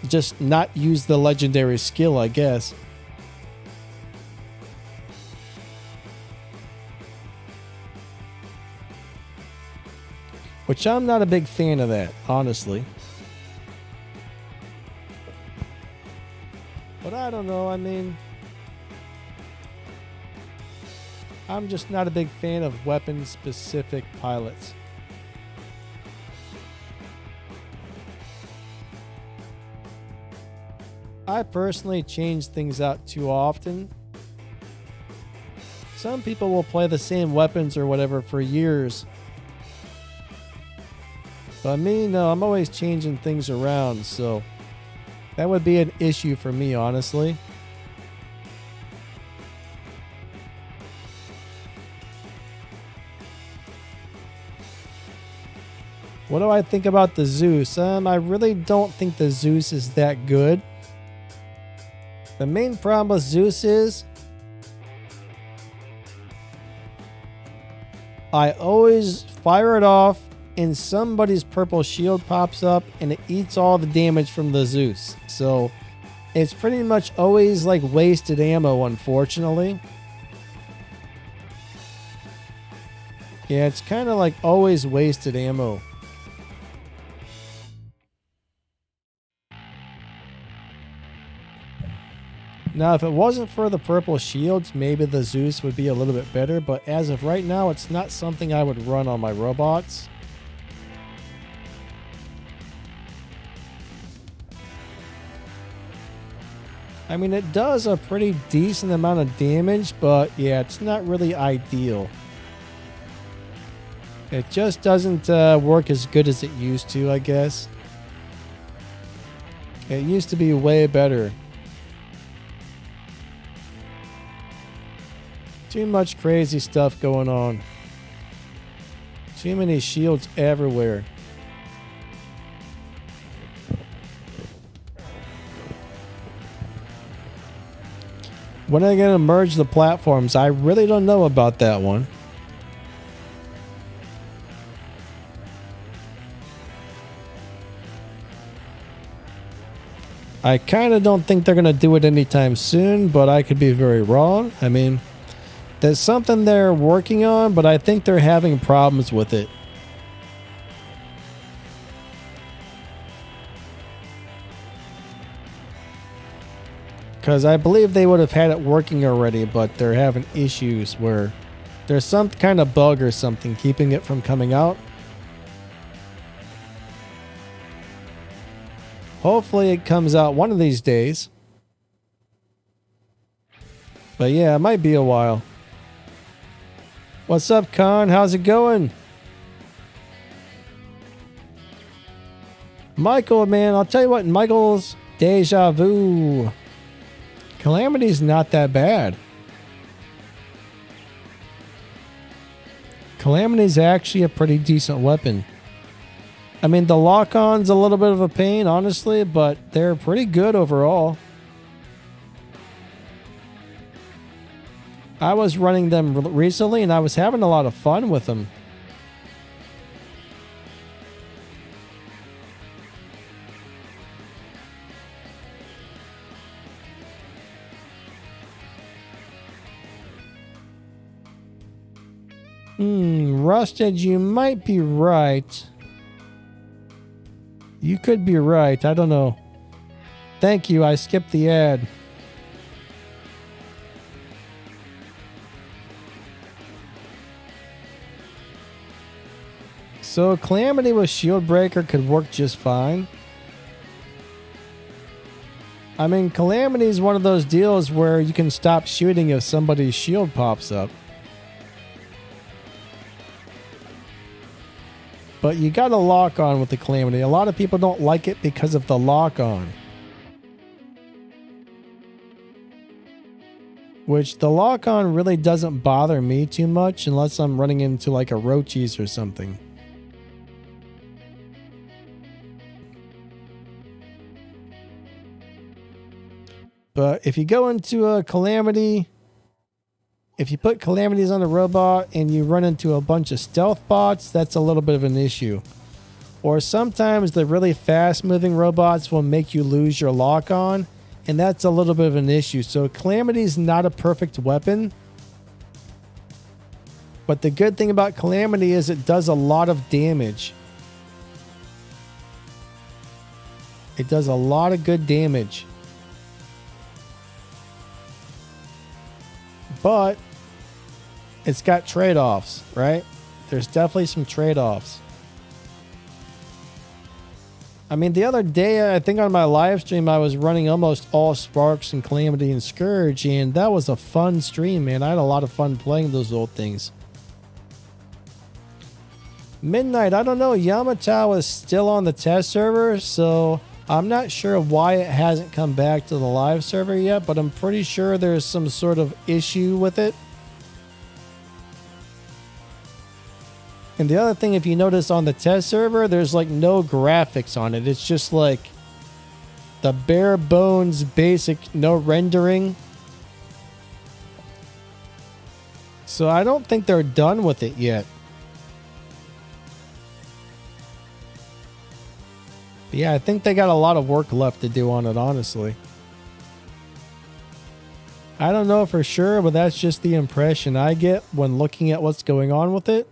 A: just not use the legendary skill, I guess. Which I'm not a big fan of that, honestly. But I don't know, I mean, I'm just not a big fan of weapon-specific pilots. I personally change things out too often. Some people will play the same weapons or whatever for years. But me, no, I'm always changing things around, so that would be an issue for me, honestly. What do I think about the Zeus? I really don't think the Zeus is that good. The main problem with Zeus is I always fire it off and somebody's purple shield pops up and it eats all the damage from the Zeus. So it's pretty much always like wasted ammo, unfortunately. Yeah, it's kind of like always wasted ammo. Now, if it wasn't for the purple shields, maybe the Zeus would be a little bit better, but as of right now, it's not something I would run on my robots. I mean, it does a pretty decent amount of damage, but yeah, it's not really ideal. It just doesn't work as good as it used to, I guess. It used to be way better. Too much crazy stuff going on. Too many shields everywhere. When are they going to merge the platforms? I really don't know about that one. I kind of don't think they're going to do it anytime soon, but I could be very wrong. I mean, there's something they're working on, but I think they're having problems with it. Because I believe they would have had it working already, but they're having issues where there's some kind of bug or something keeping it from coming out. Hopefully it comes out one of these days. But yeah, it might be a while. What's up, Con? How's it going? Michael, man, I'll tell you what, Michael's Deja Vu. Calamity's not that bad. Calamity's actually a pretty decent weapon. I mean, the lock-on's a little bit of a pain, honestly, but they're pretty good overall. I was running them recently, and I was having a lot of fun with them. Rusted, you might be right. You could be right. I don't know. Thank you. I skipped the ad. So Calamity with Shield Breaker could work just fine. I mean, Calamity is one of those deals where you can stop shooting if somebody's shield pops up. But you got a lock on with the Calamity. A lot of people don't like it because of the lock on. Which the lock on really doesn't bother me too much unless I'm running into like a Roaches or something. But if you go into a Calamity, if you put Calamities on the robot and you run into a bunch of stealth bots, that's a little bit of an issue. Or sometimes the really fast moving robots will make you lose your lock on, and that's a little bit of an issue. So Calamity is not a perfect weapon. But the good thing about Calamity is it does a lot of damage. It does a lot of good damage. But it's got trade-offs, right? There's definitely some trade-offs. I mean, the other day, I think on my live stream, I was running almost all Sparks and Calamity and Scourge, and that was a fun stream, man. I had a lot of fun playing those old things. Midnight, I don't know. Yamato is still on the test server, so I'm not sure why it hasn't come back to the live server yet, but I'm pretty sure there's some sort of issue with it. And the other thing, if you notice on the test server, there's like no graphics on it. It's just like the bare bones basic, no rendering. So I don't think they're done with it yet. But yeah, I think they got a lot of work left to do on it, honestly. I don't know for sure, but that's just the impression I get when looking at what's going on with it.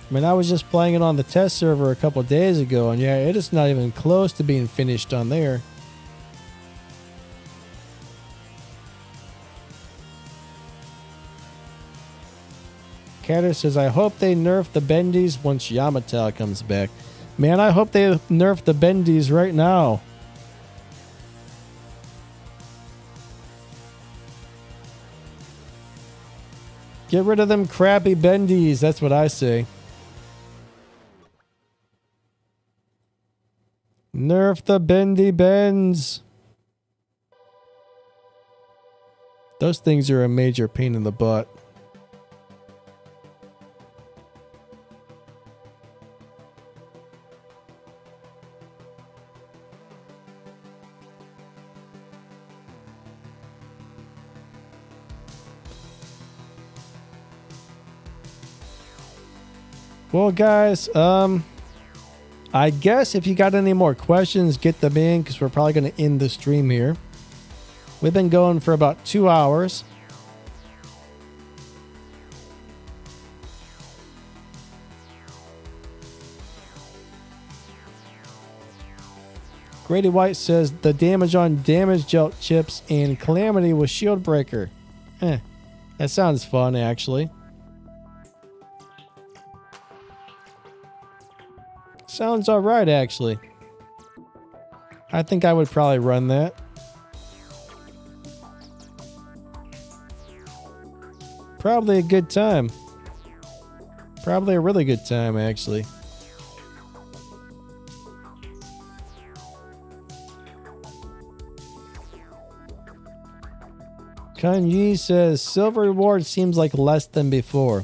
A: I mean, I was just playing it on the test server a couple days ago, and yeah, it is not even close to being finished on there. Catter says, I hope they nerf the bendies once Yamato comes back. Man, I hope they nerf the bendies right now. Get rid of them crappy bendies, that's what I say. Nerf the bendy bends. Those things are a major pain in the butt. Well, guys, I guess if you got any more questions, get them in, because we're probably going to end the stream here. We've been going for about 2 hours. Grady White says the damage on damage gel chips and Calamity with Shield Breaker. That sounds fun, actually. Sounds alright, actually. I think I would probably run that. Probably a good time. Probably a really good time, actually. Kanji says silver reward seems like less than before.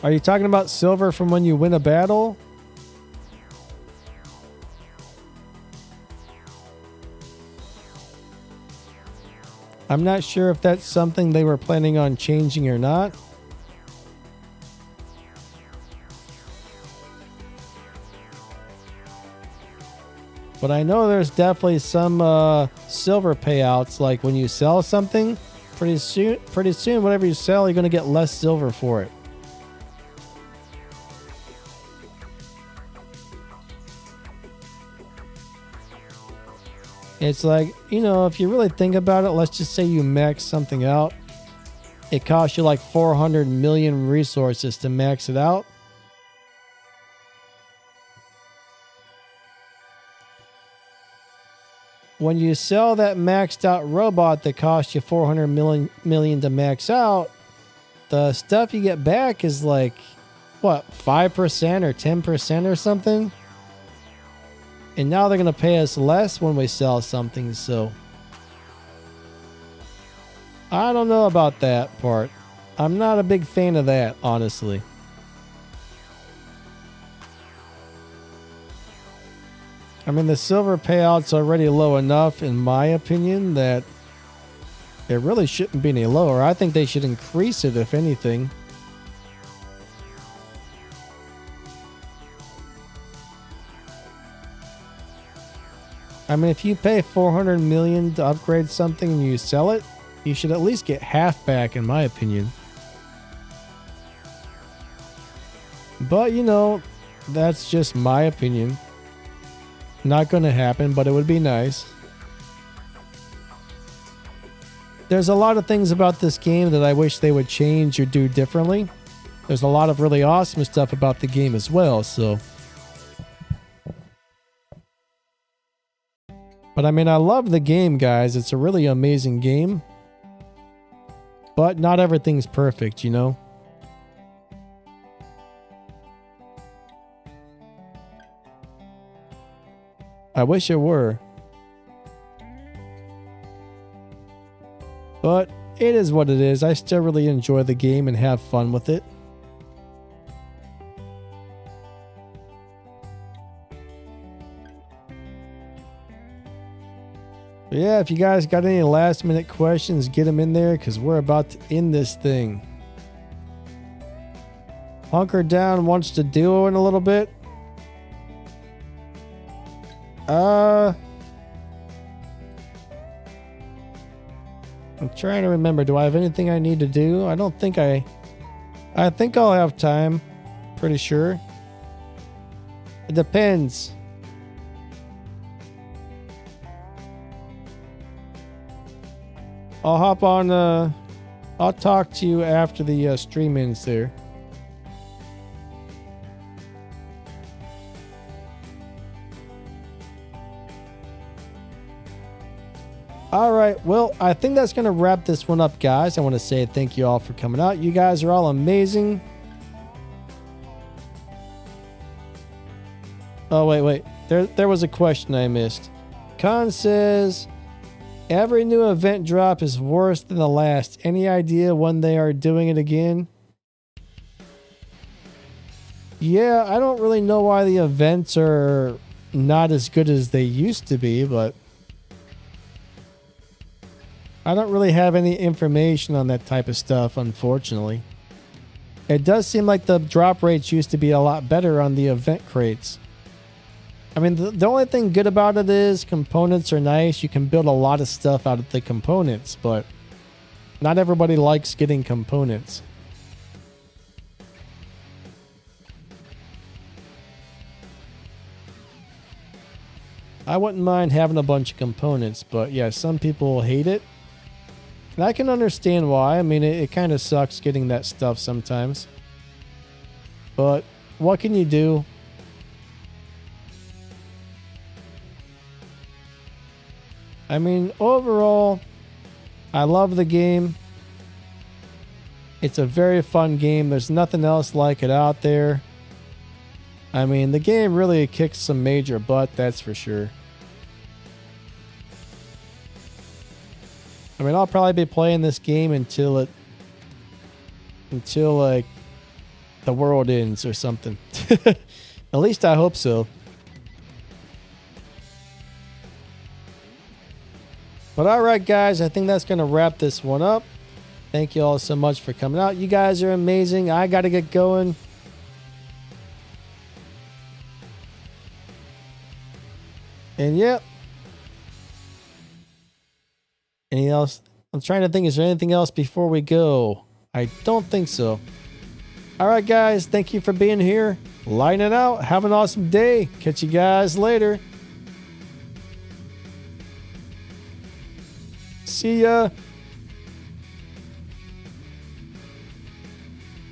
A: Are you talking about silver from when you win a battle? I'm not sure if that's something they were planning on changing or not. But I know there's definitely some silver payouts, like when you sell something, pretty soon whatever you sell, you're going to get less silver for it. It's like, you know, if you really think about it, let's just say you max something out. It costs you like 400 million resources to max it out. When you sell that maxed out robot that costs you 400 million to max out, the stuff you get back is like, what, 5% or 10% or something? And now they're going to pay us less when we sell something, so I don't know about that part. I'm not a big fan of that, honestly. I mean, the silver payout's already low enough, in my opinion, that it really shouldn't be any lower. I think they should increase it, if anything. I mean, if you pay 400 million to upgrade something and you sell it, you should at least get half back, in my opinion. But, you know, that's just my opinion. Not going to happen, but it would be nice. There's a lot of things about this game that I wish they would change or do differently. There's a lot of really awesome stuff about the game as well, so... But I mean, I love the game, guys. It's a really amazing game. But not everything's perfect, you know? I wish it were. But it is what it is. I still really enjoy the game and have fun with it. But yeah, if you guys got any last minute questions, get them in there, because we're about to end this thing. Hunker Down wants to duo in a little bit. I'm trying to remember. Do I have anything I need to do? I don't think I think I'll have time. Pretty sure. It depends. I'll hop on, I'll talk to you after the stream ends there. Alright, well, I think that's going to wrap this one up, guys. I want to say thank you all for coming out. You guys are all amazing. Oh, wait. There was a question I missed. Khan says, every new event drop is worse than the last. Any idea when they are doing it again? Yeah, I don't really know why the events are not as good as they used to be, but I don't really have any information on that type of stuff, unfortunately. It does seem like the drop rates used to be a lot better on the event crates. I mean, the only thing good about it is components are nice. You can build a lot of stuff out of the components, but not everybody likes getting components. I wouldn't mind having a bunch of components, but yeah, some people hate it. And I can understand why. I mean, it kind of sucks getting that stuff sometimes. But what can you do? I mean, overall, I love the game. It's a very fun game. There's nothing else like it out there. I mean, the game really kicks some major butt, that's for sure. I mean, I'll probably be playing this game until like the world ends or something. At least I hope so. But all right, guys, I think that's going to wrap this one up. Thank you all so much for coming out. You guys are amazing. I got to get going. And yeah. Anything else? I'm trying to think, is there anything else before we go? I don't think so. All right, guys. Thank you for being here. Line it out. Have an awesome day. Catch you guys later. See ya.